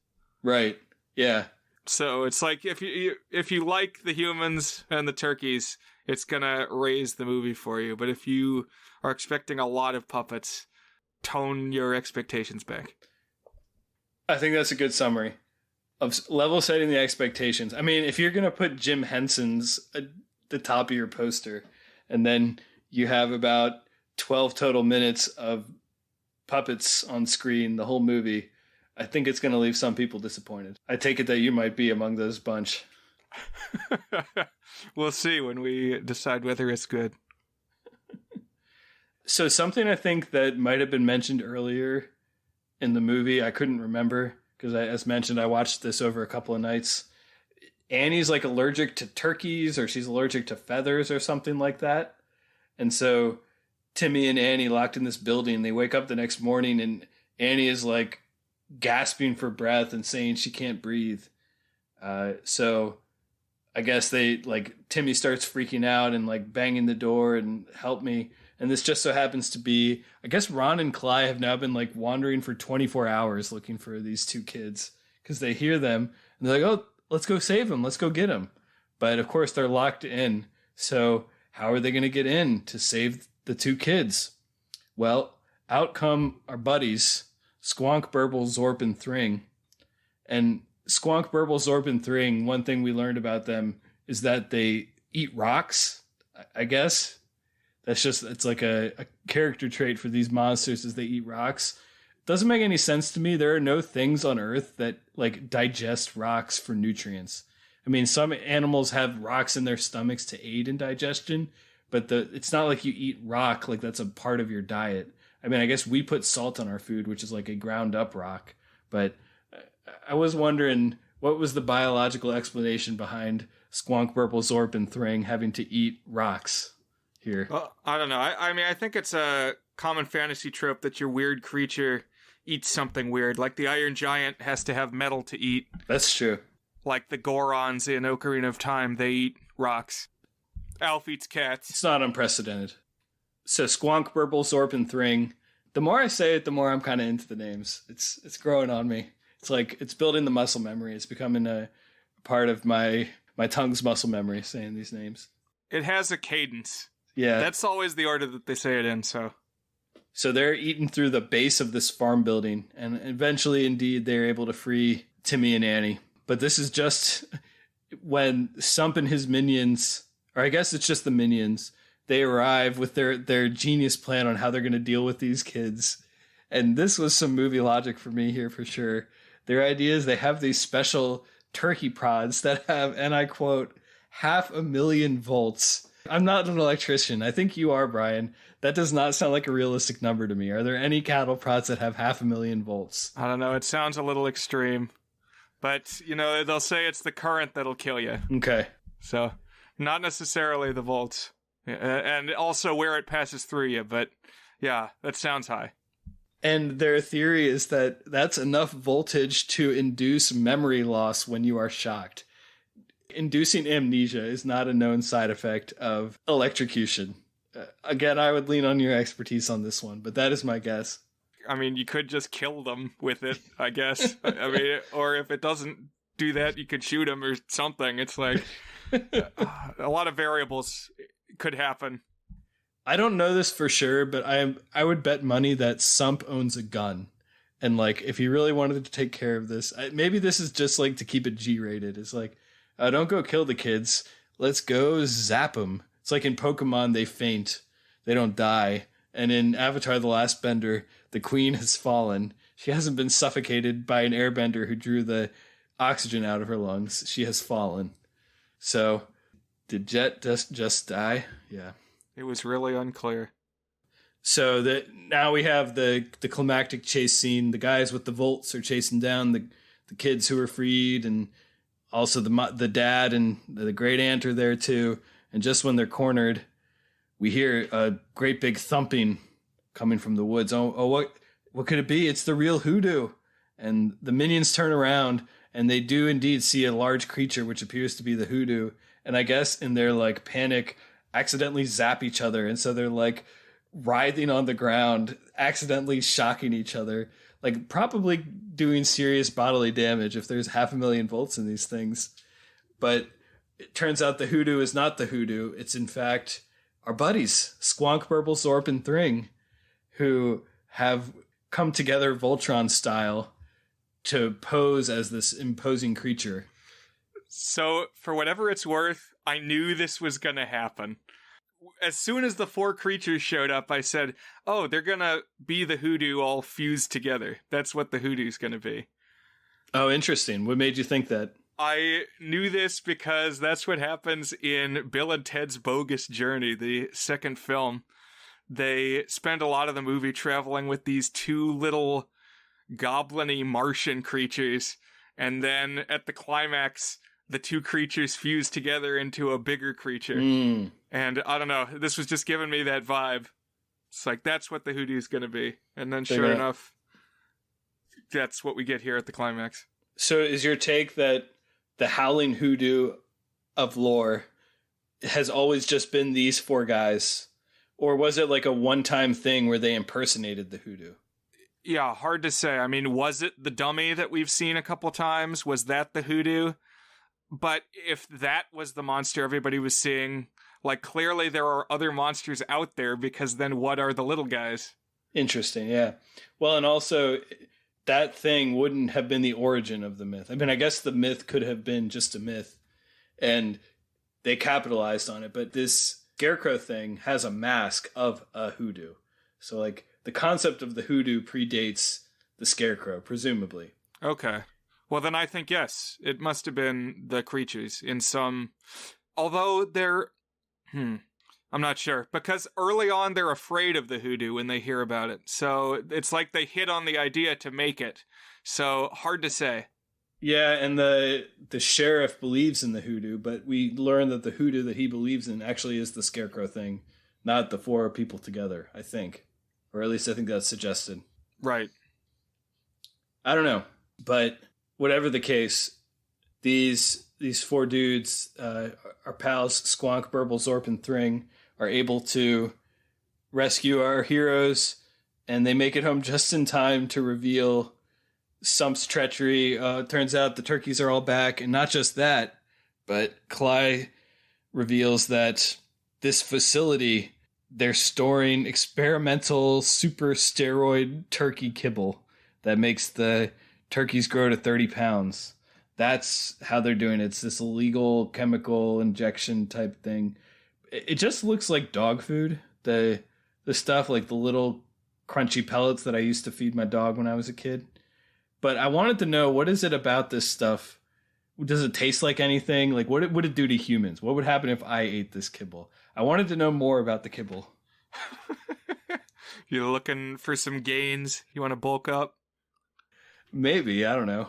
Right. Yeah. So it's like, if you like the humans and the turkeys, it's gonna raise the movie for you. But if you are expecting a lot of puppets, tone your expectations back. I think that's a good summary of level setting the expectations. I mean, if you're gonna put Jim Henson's at the top of your poster, and then you have about 12 total minutes of puppets on screen the whole movie, I think it's going to leave some people disappointed. I take it that you might be among those bunch. We'll see when we decide whether it's good. So something I think that might have been mentioned earlier in the movie, I couldn't remember because, as mentioned, I watched this over a couple of nights. Annie's like allergic to turkeys, or she's allergic to feathers or something like that. And so Timmy and Annie locked in this building. They wake up the next morning and Annie is like gasping for breath and saying she can't breathe. So I guess Timmy starts freaking out and like banging the door and help me. And this just so happens to be, I guess Ron and Cly have now been like wandering for 24 hours looking for these two kids because they hear them and they're like, oh, let's go save them. Let's go get them. But of course they're locked in. So how are they going to get in to save the two kids? Well, out come our buddies, Squonk, Burble, Zorp, and Thring. And Squonk, Burble, Zorp, and Thring, one thing we learned about them is that they eat rocks, I guess. It's like a character trait for these monsters is they eat rocks. Doesn't make any sense to me. There are no things on Earth that like digest rocks for nutrients. I mean, some animals have rocks in their stomachs to aid in digestion, but it's not like you eat rock like that's a part of your diet. I mean, I guess we put salt on our food, which is like a ground up rock, but I was wondering what was the biological explanation behind Squonk, Burble, Zorp, and Thring having to eat rocks here. Well, I don't know. I mean, I think it's a common fantasy trope that your weird creature eats something weird. Like the Iron Giant has to have metal to eat. That's true. Like the Gorons in Ocarina of Time, they eat rocks. Alf eats cats. It's not unprecedented. So Squonk, Burble, Zorp, and Thring. The more I say it, the more I'm kind of into the names. It's growing on me. It's like it's building the muscle memory. It's becoming a part of my tongue's muscle memory, saying these names. It has a cadence. Yeah. That's always the order that they say it in, so. So they're eating through the base of this farm building, and eventually, indeed, they're able to free Timmy and Annie. But this is just when Sump and his minions, or I guess it's just the minions, they arrive with their genius plan on how they're going to deal with these kids. And this was some movie logic for me here for sure. Their idea is they have these special turkey prods that have, and I quote, 500,000 volts. I'm not an electrician. I think you are, Brian. That does not sound like a realistic number to me. Are there any cattle prods that have 500,000 volts? I don't know. It sounds a little extreme. But, they'll say it's the current that'll kill you. Okay. So, not necessarily the volts. And also where it passes through you. But, yeah, that sounds high. And their theory is that that's enough voltage to induce memory loss when you are shocked. Inducing amnesia is not a known side effect of electrocution. Again, I would lean on your expertise on this one, but that is my guess. I mean, you could just kill them with it, I guess. I mean, or if it doesn't do that, you could shoot them or something. It's like a lot of variables could happen. I don't know this for sure, but I would bet money that Sump owns a gun. And like, if he really wanted to take care of this, maybe this is just like to keep it G-rated. It's like, don't go kill the kids. Let's go zap them. It's like in Pokemon, they faint. They don't die. And in Avatar The Last Bender, the queen has fallen. She hasn't been suffocated by an airbender who drew the oxygen out of her lungs. She has fallen. So, did Jet just die? Yeah. It was really unclear. So now we have the climactic chase scene. The guys with the volts are chasing down the kids who were freed, and also the dad and the great aunt are there too. And just when they're cornered, we hear a great big thumping coming from the woods. Oh, what could it be? It's the real hoodoo. And the minions turn around, and they do indeed see a large creature, which appears to be the hoodoo. And I guess in their like panic, accidentally zap each other. And so they're like writhing on the ground, accidentally shocking each other, like probably doing serious bodily damage if there's 500,000 volts in these things. But it turns out the hoodoo is not the hoodoo. It's in fact our buddies, Squonk, Burble, Zorp, and Thring, who have come together Voltron style to pose as this imposing creature. So, for whatever it's worth, I knew this was going to happen. as soon as the 4 creatures showed up, I said, oh, they're gonna be the hoodoo all fused together. That's what the hoodoo's gonna be. Oh, interesting. What made you think that? I knew this because that's what happens in Bill and Ted's Bogus Journey, the second film. They spend a lot of the movie traveling with these 2 little goblin-y Martian creatures, and then at the climax, the 2 creatures fuse together into a bigger creature. And I don't know, this was just giving me that vibe. It's like, that's what the hoodoo's gonna be. And then sure enough, that's what we get here at the climax. So is your take that the howling hoodoo of lore has always just been these 4 guys? Or was it like a one-time thing where they impersonated the hoodoo? Yeah, hard to say. I mean, was it the dummy that we've seen a couple times? Was that the hoodoo? But if that was the monster everybody was seeing, like, clearly there are other monsters out there, because then what are the little guys? Interesting, yeah. Well, and also, that thing wouldn't have been the origin of the myth. I mean, I guess the myth could have been just a myth, and they capitalized on it, but this scarecrow thing has a mask of a hoodoo. So, like, the concept of the hoodoo predates the scarecrow, presumably. Okay. Well, then I think, yes, it must have been the creatures in some... Although they're... I'm not sure. Because early on, they're afraid of the hoodoo when they hear about it. So it's like they hit on the idea to make it. So hard to say. Yeah, and the sheriff believes in the hoodoo, but we learn that the hoodoo that he believes in actually is the scarecrow thing, not the 4 people together, I think. Or at least I think that's suggested. Right. I don't know. But whatever the case, these 4 dudes, our pals, Squonk, Burble, Zorp, and Thring, are able to rescue our heroes, and they make it home just in time to reveal Sump's treachery. It turns out the turkeys are all back, and not just that, but Cly reveals that this facility, they're storing experimental super steroid turkey kibble that makes the turkeys grow to 30 pounds. That's how they're doing it. It's this illegal chemical injection type thing. It just looks like dog food. The stuff, like the little crunchy pellets that I used to feed my dog when I was a kid. But I wanted to know, what is it about this stuff? Does it taste like anything? Like, what would it do to humans? What would happen if I ate this kibble? I wanted to know more about the kibble. You're looking for some gains? You want to bulk up? Maybe, I don't know.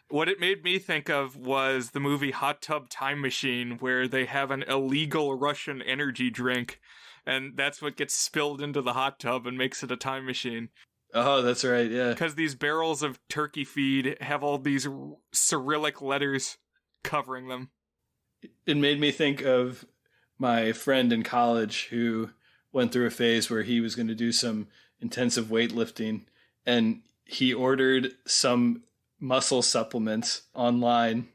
What it made me think of was the movie Hot Tub Time Machine, where they have an illegal Russian energy drink, and that's what gets spilled into the hot tub and makes it a time machine. Oh, that's right, yeah. Because these barrels of turkey feed have all these Cyrillic letters covering them. It made me think of my friend in college who went through a phase where he was going to do some intensive weightlifting, and he ordered some muscle supplements online,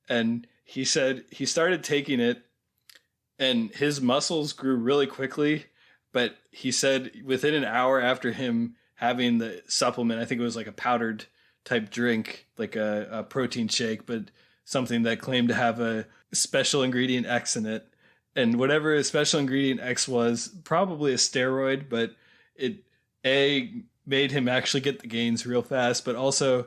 and he said he started taking it and his muscles grew really quickly, but he said within an hour after him having the supplement, I think it was like a powdered type drink, like a protein shake, but something that claimed to have a special ingredient X in it. And whatever special ingredient X was, probably a steroid, but it made him actually get the gains real fast, but also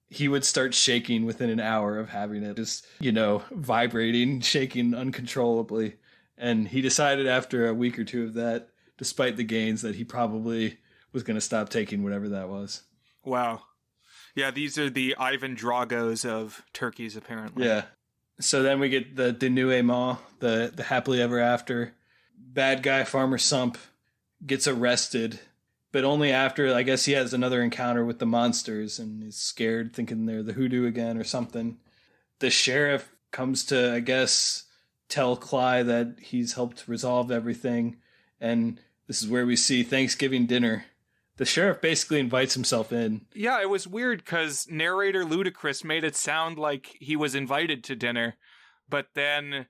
he would start shaking within an hour of having it, just, vibrating, shaking uncontrollably. And he decided after a week or two of that, despite the gains, that he probably was going to stop taking whatever that was. Wow. Yeah, these are the Ivan Dragos of turkeys, apparently. Yeah. So then we get the denouement, the happily ever after. Bad guy Farmer Sump gets arrested, but only after, I guess, he has another encounter with the monsters and he's scared, thinking they're the hoodoo again or something. The sheriff comes to, I guess, tell Cly that he's helped resolve everything, and this is where we see Thanksgiving dinner. The sheriff basically invites himself in. Yeah, it was weird because narrator Ludacris made it sound like he was invited to dinner, but then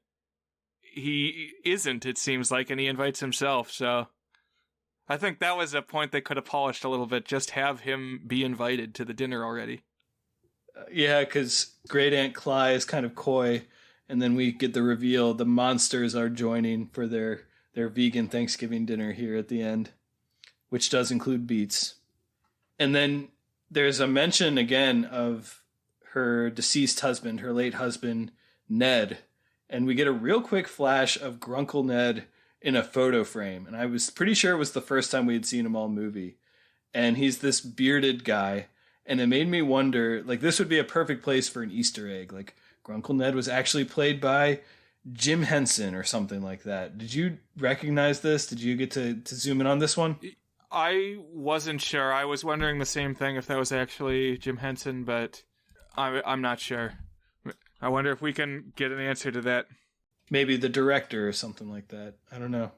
he isn't, it seems like, and he invites himself. So I think that was a point they could have polished a little bit, just have him be invited to the dinner already. Yeah, because Great Aunt Cly is kind of coy, and then we get the reveal the monsters are joining for their their vegan Thanksgiving dinner here at the end, which does include beets. And then there's a mention again of her deceased husband, her late husband, Ned. And we get a real quick flash of Grunkle Ned in a photo frame. And I was pretty sure it was the first time we had seen him all movie. And he's this bearded guy. And it made me wonder, like, this would be a perfect place for an Easter egg. Like, Grunkle Ned was actually played by Jim Henson or something like that. Did you recognize this? Did you get to zoom in on this one? I wasn't sure. I was wondering the same thing if that was actually Jim Henson, but I'm not sure. I wonder if we can get an answer to that. Maybe the director or something like that. I don't know.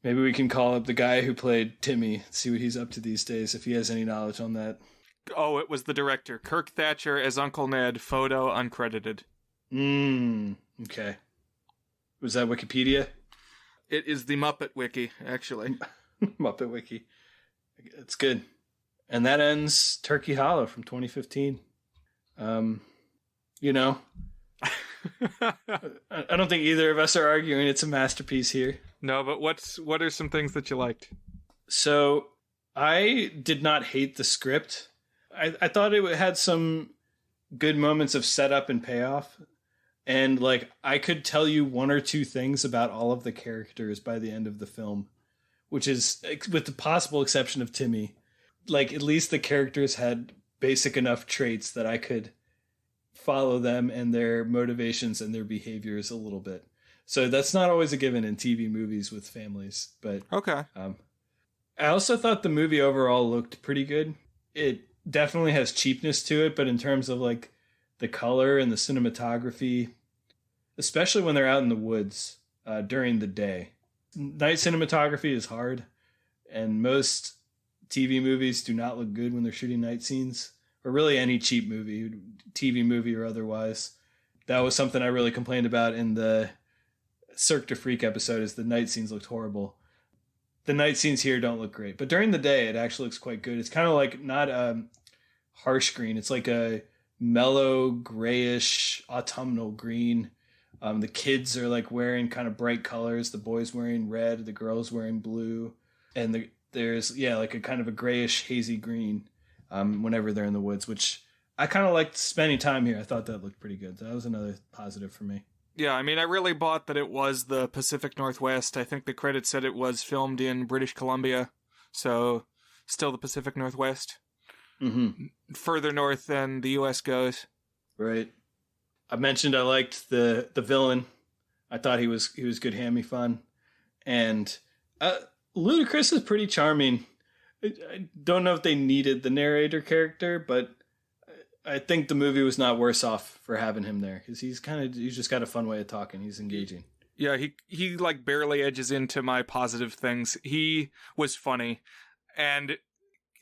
Maybe we can call up the guy who played Timmy, see what he's up to these days, if he has any knowledge on that. Oh, it was the director. Kirk Thatcher as Uncle Ned, photo uncredited. Okay. Was that Wikipedia? It is the Muppet Wiki, actually. Muppet Wiki. It's good. And that ends Turkey Hollow from 2015. You know, I don't think either of us are arguing it's a masterpiece here. No, but what are some things that you liked? So I did not hate the script. I thought it had some good moments of setup and payoff. And like, I could tell you one or two things about all of the characters by the end of the film, which is, with the possible exception of Timmy, like, at least the characters had basic enough traits that I could follow them and their motivations and their behaviors a little bit. So that's not always a given in TV movies with families, but okay. I also thought the movie overall looked pretty good. It definitely has cheapness to it, but in terms of like the color and the cinematography, especially when they're out in the woods during the day, night cinematography is hard, and most TV movies do not look good when they're shooting night scenes, or really any cheap movie, TV movie or otherwise. That was something I really complained about in the Cirque du Freak episode, is the night scenes looked horrible. The night scenes here don't look great, but during the day it actually looks quite good. It's kind of like not harsh green. It's like a mellow grayish autumnal green. The kids are like wearing kind of bright colors. The boys wearing red, the girls wearing blue, and there's like a kind of a grayish hazy green whenever they're in the woods, which I kind of liked spending time here. I thought that looked pretty good. That was another positive for me. Yeah, I mean, I really bought that it was the Pacific Northwest. I think the credit said it was filmed in British Columbia, so still the Pacific Northwest. Mm-hmm. Further north than the U.S. goes. Right. I mentioned I liked the villain. I thought he was good, hammy fun. And Ludacris is pretty charming. I don't know if they needed the narrator character, but I think the movie was not worse off for having him there, because he's just got a fun way of talking. He's engaging. Yeah, he like barely edges into my positive things. He was funny, and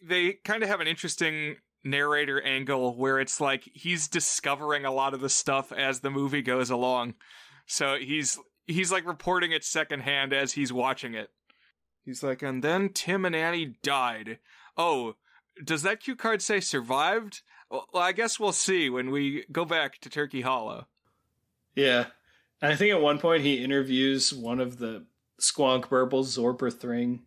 they kind of have an interesting narrator angle where it's like he's discovering a lot of the stuff as the movie goes along. So he's like reporting it secondhand as he's watching it. He's like, and then Tim and Annie died. Oh, does that cue card say survived? Well, I guess we'll see when we go back to Turkey Hollow. Yeah. And I think at one point he interviews one of the Squonk, Burble, Zorp, or Thring.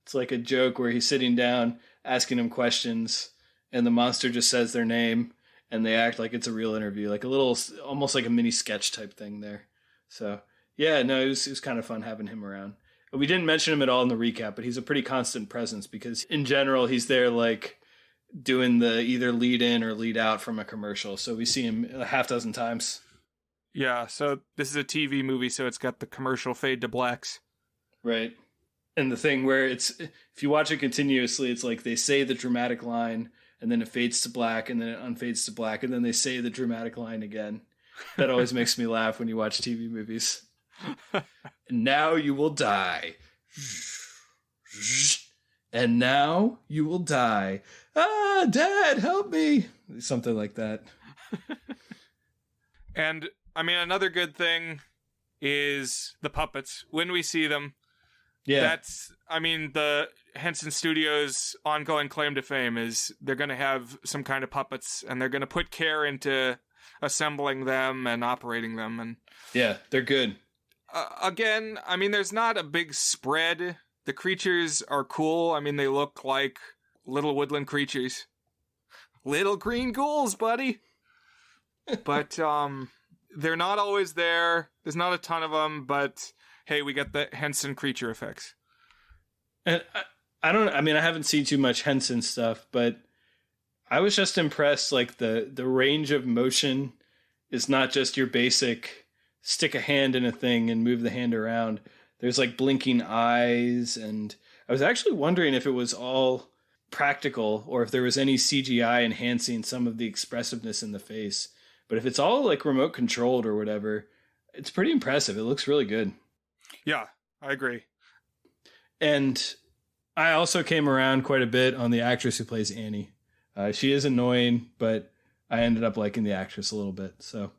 It's like a joke where he's sitting down asking him questions, and the monster just says their name, and they act like it's a real interview, like a little, almost like a mini sketch type thing there. So, yeah, no, it was kind of fun having him around. We didn't mention him at all in the recap, but he's a pretty constant presence, because in general, he's there like doing the either lead in or lead out from a commercial. So we see him a half dozen times. Yeah, so this is a TV movie, so it's got the commercial fade to blacks. Right. And the thing where if you watch it continuously, it's like they say the dramatic line, and then it fades to black, and then it unfades to black, and then they say the dramatic line again. That always makes me laugh when you watch TV movies. And now you will die. And now you will die. Ah, Dad, help me. Something like that. And, I mean, another good thing is the puppets. When we see them, that's, I mean, the Henson Studios' ongoing claim to fame is they're going to have some kind of puppets, and they're going to put care into assembling them and operating them. And yeah, they're good. Again, I mean, there's not a big spread. The creatures are cool. I mean, they look like little woodland creatures. Little green ghouls, buddy. But they're not always there. There's not a ton of them, but hey, we get the Henson creature effects. And I haven't seen too much Henson stuff, but I was just impressed. Like the range of motion is not just your basic stick a hand in a thing and move the hand around. There's like blinking eyes, and I was actually wondering if it was all practical or if there was any CGI enhancing some of the expressiveness in the face. But if it's all like remote controlled or whatever, it's pretty impressive. It looks really good. Yeah, I agree. And I also came around quite a bit on the actress who plays Annie. She is annoying, but I ended up liking the actress a little bit. So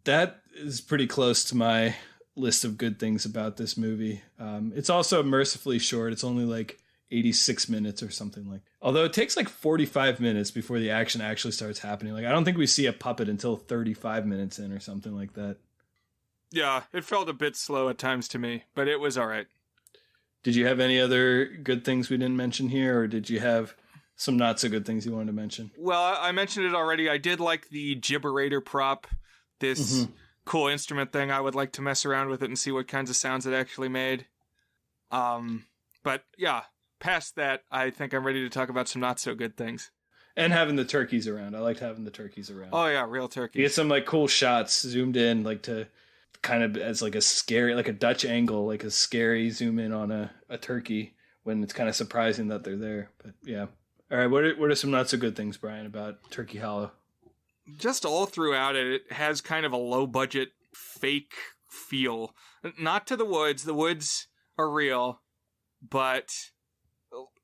that is pretty close to my list of good things about this movie. It's also mercifully short. It's only like 86 minutes or something like. Although it takes like 45 minutes before the action actually starts happening. Like I don't think we see a puppet until 35 minutes in or something like that. Yeah, it felt a bit slow at times to me, but it was all right. Did you have any other good things we didn't mention here, or did you have some not so good things you wanted to mention? Well, I mentioned it already. I did like the gibberator prop, this cool instrument thing. I would like to mess around with it and see what kinds of sounds it actually made. But yeah, past that, I think I'm ready to talk about some not so good things. And having the turkeys around. I liked having the turkeys around. Oh yeah, real turkeys. You get some like cool shots zoomed in, like to kind of as like a scary, like a Dutch angle, like a scary zoom in on a turkey when it's kind of surprising that they're there. But yeah. All right. What are some not so good things, Brian, about Turkey Hollow? Just all throughout it, it has kind of a low budget fake feel. Not to the woods. The woods are real, but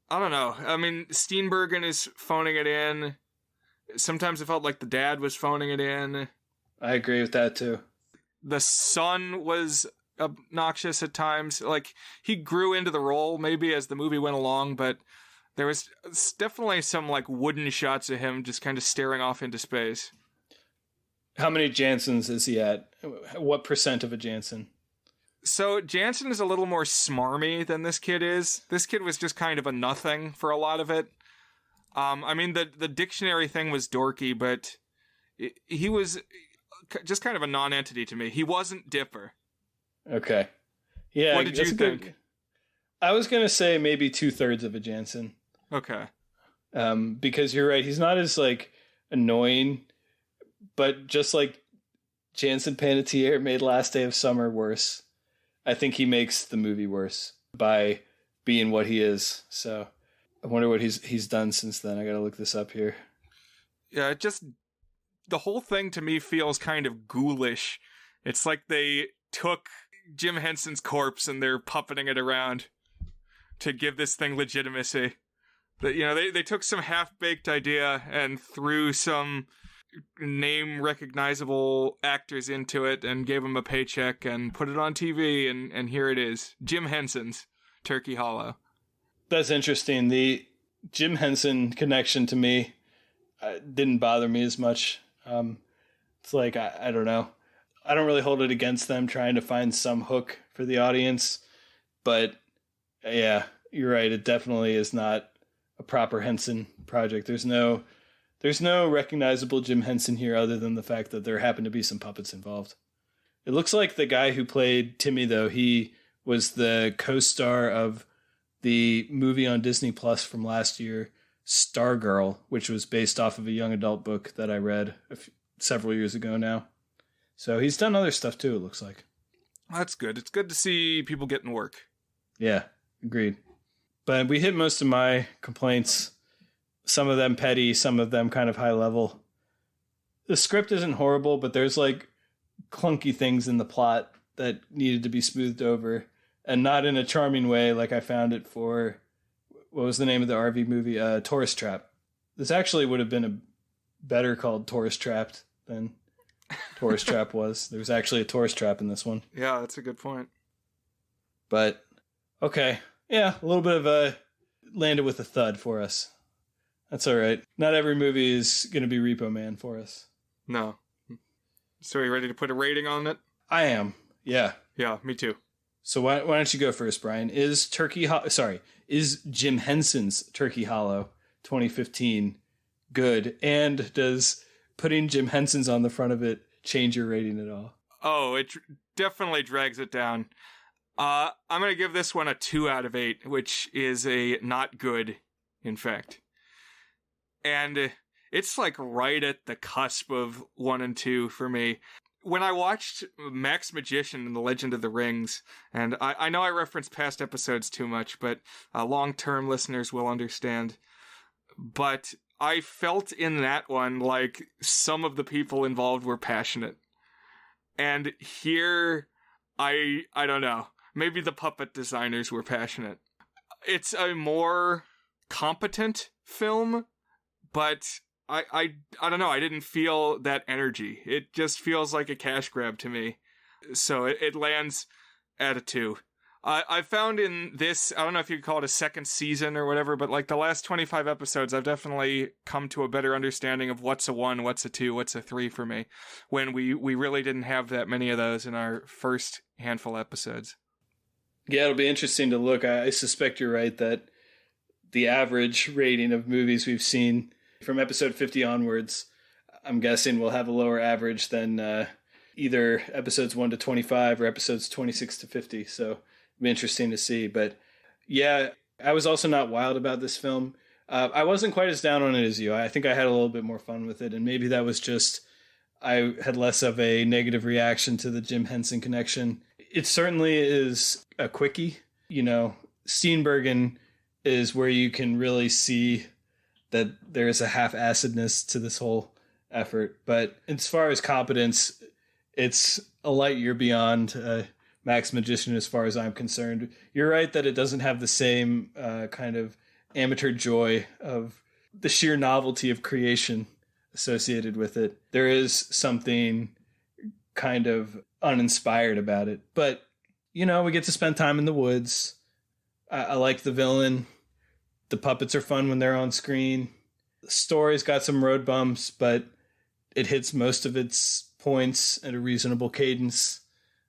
I don't know. I mean, Steenbergen is phoning it in. Sometimes it felt like the dad was phoning it in. I agree with that too. The son was obnoxious at times. Like, he grew into the role maybe as the movie went along, but there was definitely some like wooden shots of him just kind of staring off into space. How many Jansons is he at? What % of a Jansen? So Jansen is a little more smarmy than this kid is. This kid was just kind of a nothing for a lot of it. I mean, the dictionary thing was dorky, but he was just kind of a non-entity to me. He wasn't Dipper. Okay. Yeah. What did you think? I was going to say maybe 2/3 of a Jansen. Okay. Because you're right. He's not as like annoying, but just like Jansen Panettiere made Last Day of Summer worse. I think he makes the movie worse by being what he is. So I wonder what he's done since then. I got to look this up here. Yeah, the whole thing to me feels kind of ghoulish. It's like they took Jim Henson's corpse and they're puppeting it around to give this thing legitimacy. That, you know, they took some half-baked idea and threw some name recognizable actors into it and gave them a paycheck and put it on TV, and here it is. Jim Henson's Turkey Hollow. That's interesting. The Jim Henson connection to me didn't bother me as much. It's like, I don't know. I don't really hold it against them trying to find some hook for the audience. But yeah, you're right. It definitely is not a proper Henson project. There's no recognizable Jim Henson here other than the fact that there happen to be some puppets involved. It looks like the guy who played Timmy, though, he was the co-star of the movie on Disney Plus from last year, Stargirl, which was based off of a young adult book that I read several years ago now. So he's done other stuff too, it looks like. That's good. It's good to see people getting work. Yeah, agreed. But we hit most of my complaints. Some of them petty, some of them kind of high level. The script isn't horrible, but there's like clunky things in the plot that needed to be smoothed over, and not in a charming way like I found it for, what was the name of the RV movie? Tourist Trap. This actually would have been better called Tourist Trapped than Tourist Trap was. There was actually a tourist trap in this one. Yeah, that's a good point. But, okay. Yeah, a little bit of a landed with a thud for us. That's all right. Not every movie is going to be Repo Man for us. No. So are you ready to put a rating on it? I am. Yeah. Yeah, me too. So why don't you go first, Brian? Is Jim Henson's Turkey Hollow 2015 good? And does putting Jim Henson's on the front of it change your rating at all? Oh, it definitely drags it down. I'm going to give this one a 2 out of 8, which is a not good, in fact. And it's like right at the cusp of 1 and 2 for me. When I watched Max Magician and The Legend of the Rings, and I know I reference past episodes too much, but long-term listeners will understand. But I felt in that one like some of the people involved were passionate. And here, I don't know. Maybe the puppet designers were passionate. It's a more competent film, but I don't know. I didn't feel that energy. It just feels like a cash grab to me. So it lands at a 2. I found in this, I don't know if you could call it a second season or whatever, but like the last 25 episodes, I've definitely come to a better understanding of what's a 1, what's a 2, what's a 3 for me, when we really didn't have that many of those in our first handful of episodes. Yeah, it'll be interesting to look. I suspect you're right that the average rating of movies we've seen from episode 50 onwards, I'm guessing will have a lower average than either episodes 1 to 25 or episodes 26 to 50. So it'll be interesting to see. But yeah, I was also not wild about this film. I wasn't quite as down on it as you. I think I had a little bit more fun with it. And maybe that was just, I had less of a negative reaction to the Jim Henson connection. It certainly is a quickie. You know, Steenbergen is where you can really see that there is a half-assedness to this whole effort. But as far as competence, it's a light year beyond Max Magician as far as I'm concerned. You're right that it doesn't have the same kind of amateur joy of the sheer novelty of creation associated with it. There is something kind of uninspired about it. But, you know, we get to spend time in the woods. I like the villain. The puppets are fun when they're on screen. The story's got some road bumps, but it hits most of its points at a reasonable cadence.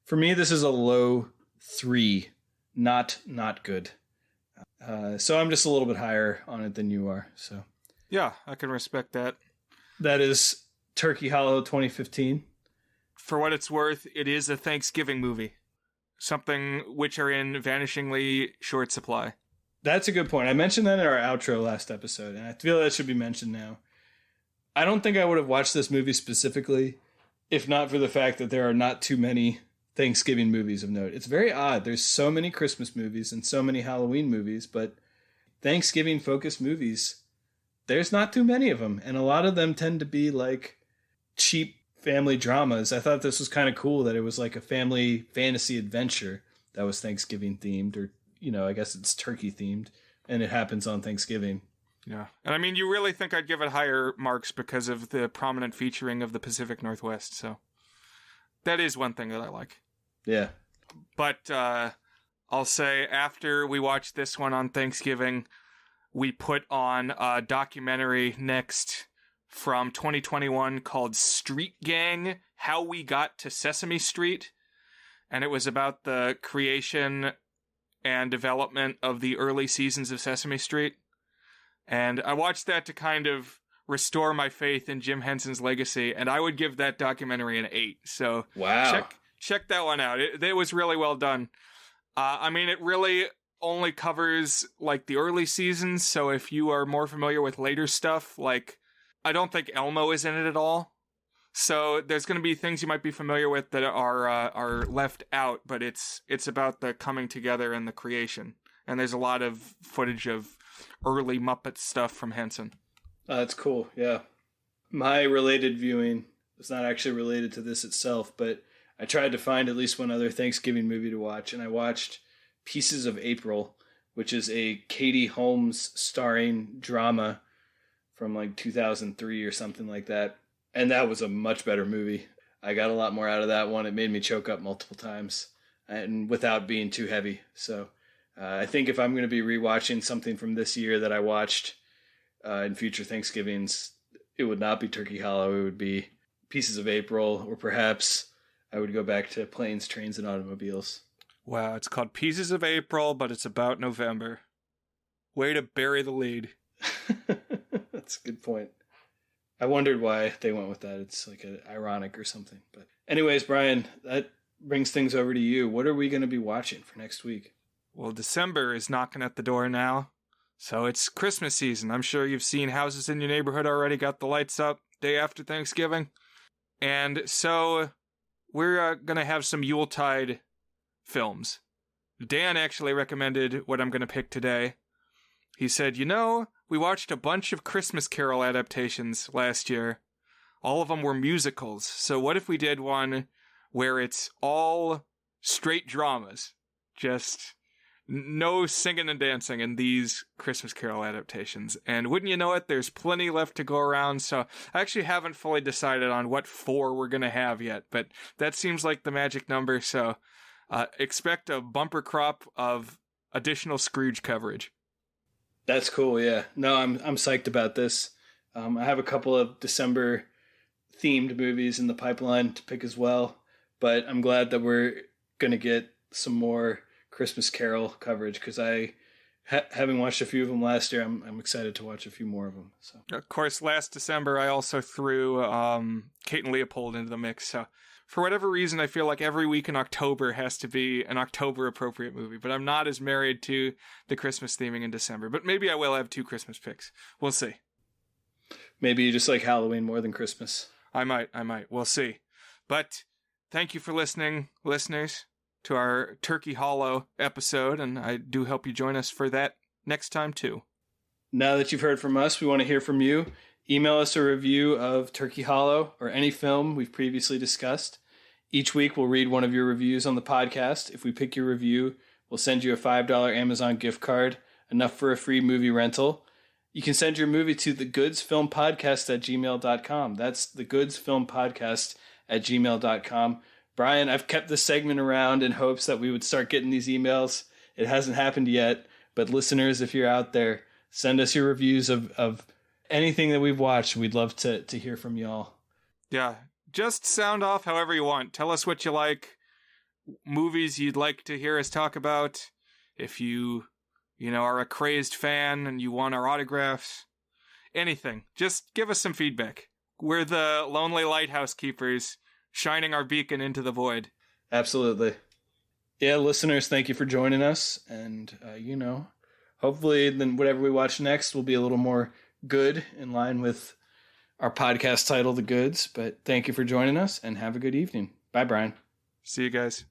For me, this is a low 3. Not good. So I'm just a little bit higher on it than you are. So Yeah, I can respect that. That is Turkey Hollow 2015. For what it's worth, it is a Thanksgiving movie. Something which are in vanishingly short supply. That's a good point. I mentioned that in our outro last episode, and I feel that should be mentioned now. I don't think I would have watched this movie specifically if not for the fact that there are not too many Thanksgiving movies of note. It's very odd. There's so many Christmas movies and so many Halloween movies, but Thanksgiving-focused movies, there's not too many of them. And a lot of them tend to be like cheap family dramas. I thought this was kind of cool that it was like a family fantasy adventure that was Thanksgiving themed, or, you know, I guess it's turkey themed, and it happens on Thanksgiving. Yeah. And I mean, you really think I'd give it higher marks because of the prominent featuring of the Pacific Northwest. So that is one thing that I like. Yeah. But I'll say after we watched this one on Thanksgiving, we put on a documentary next from 2021 called Street Gang, How We Got to Sesame Street. And it was about the creation and development of the early seasons of Sesame Street. And I watched that to kind of restore my faith in Jim Henson's legacy, and I would give that documentary an 8. So wow, check that one out. It was really well done. I mean, it really only covers like the early seasons, so if you are more familiar with later stuff, like I don't think Elmo is in it at all. So there's going to be things you might be familiar with that are left out, but it's about the coming together and the creation. And there's a lot of footage of early Muppet stuff from Henson. That's cool, yeah. My related viewing was not actually related to this itself, but I tried to find at least one other Thanksgiving movie to watch, and I watched Pieces of April, which is a Katie Holmes starring drama from like 2003 or something like that. And that was a much better movie. I got a lot more out of that one. It made me choke up multiple times, and without being too heavy. So I think if I'm going to be rewatching something from this year that I watched in future Thanksgivings, it would not be Turkey Hollow. It would be Pieces of April, or perhaps I would go back to Planes, Trains, and Automobiles. Wow, it's called Pieces of April, but it's about November. Way to bury the lead. That's a good point. I wondered why they went with that. It's like ironic or something. But anyways, Brian, that brings things over to you. What are we going to be watching for next week? Well, December is knocking at the door now, so it's Christmas season. I'm sure you've seen houses in your neighborhood already got the lights up day after Thanksgiving. And so we're going to have some Yuletide films. Dan actually recommended what I'm going to pick today. He said, we watched a bunch of Christmas Carol adaptations last year. All of them were musicals. So what if we did one where it's all straight dramas? Just no singing and dancing in these Christmas Carol adaptations. And wouldn't you know it, there's plenty left to go around. So I actually haven't fully decided on what 4 we're going to have yet. But that seems like the magic number. So expect a bumper crop of additional Scrooge coverage. That's cool, yeah. No, I'm psyched about this. I have a couple of December themed movies in the pipeline to pick as well, but I'm glad that we're going to get some more Christmas Carol coverage because having watched a few of them last year, I'm excited to watch a few more of them. So, of course, last December I also threw Kate and Leopold into the mix. So for whatever reason, I feel like every week in October has to be an October appropriate movie, but I'm not as married to the Christmas theming in December. But maybe I will have 2 Christmas picks. We'll see. Maybe you just like Halloween more than Christmas. I might. We'll see. But thank you for listening, listeners, to our Turkey Hollow episode, and I do hope you join us for that next time too. Now that you've heard from us, we want to hear from you. Email us a review of Turkey Hollow or any film we've previously discussed. Each week, we'll read one of your reviews on the podcast. If we pick your review, we'll send you a $5 Amazon gift card, enough for a free movie rental. You can send your movie to thegoodsfilmpodcast@gmail.com. That's thegoodsfilmpodcast@gmail.com. Brian, I've kept this segment around in hopes that we would start getting these emails. It hasn't happened yet, but listeners, if you're out there, send us your reviews of anything that we've watched. We'd love to hear from y'all. Yeah, just sound off however you want. Tell us what you like, movies you'd like to hear us talk about. If you are a crazed fan and you want our autographs, anything. Just give us some feedback. We're the lonely lighthouse keepers, shining our beacon into the void. Absolutely. Yeah, listeners, thank you for joining us. And, hopefully then whatever we watch next will be a little more good in line with our podcast title, The Goods. But thank you for joining us and have a good evening. Bye, Brian. See you guys.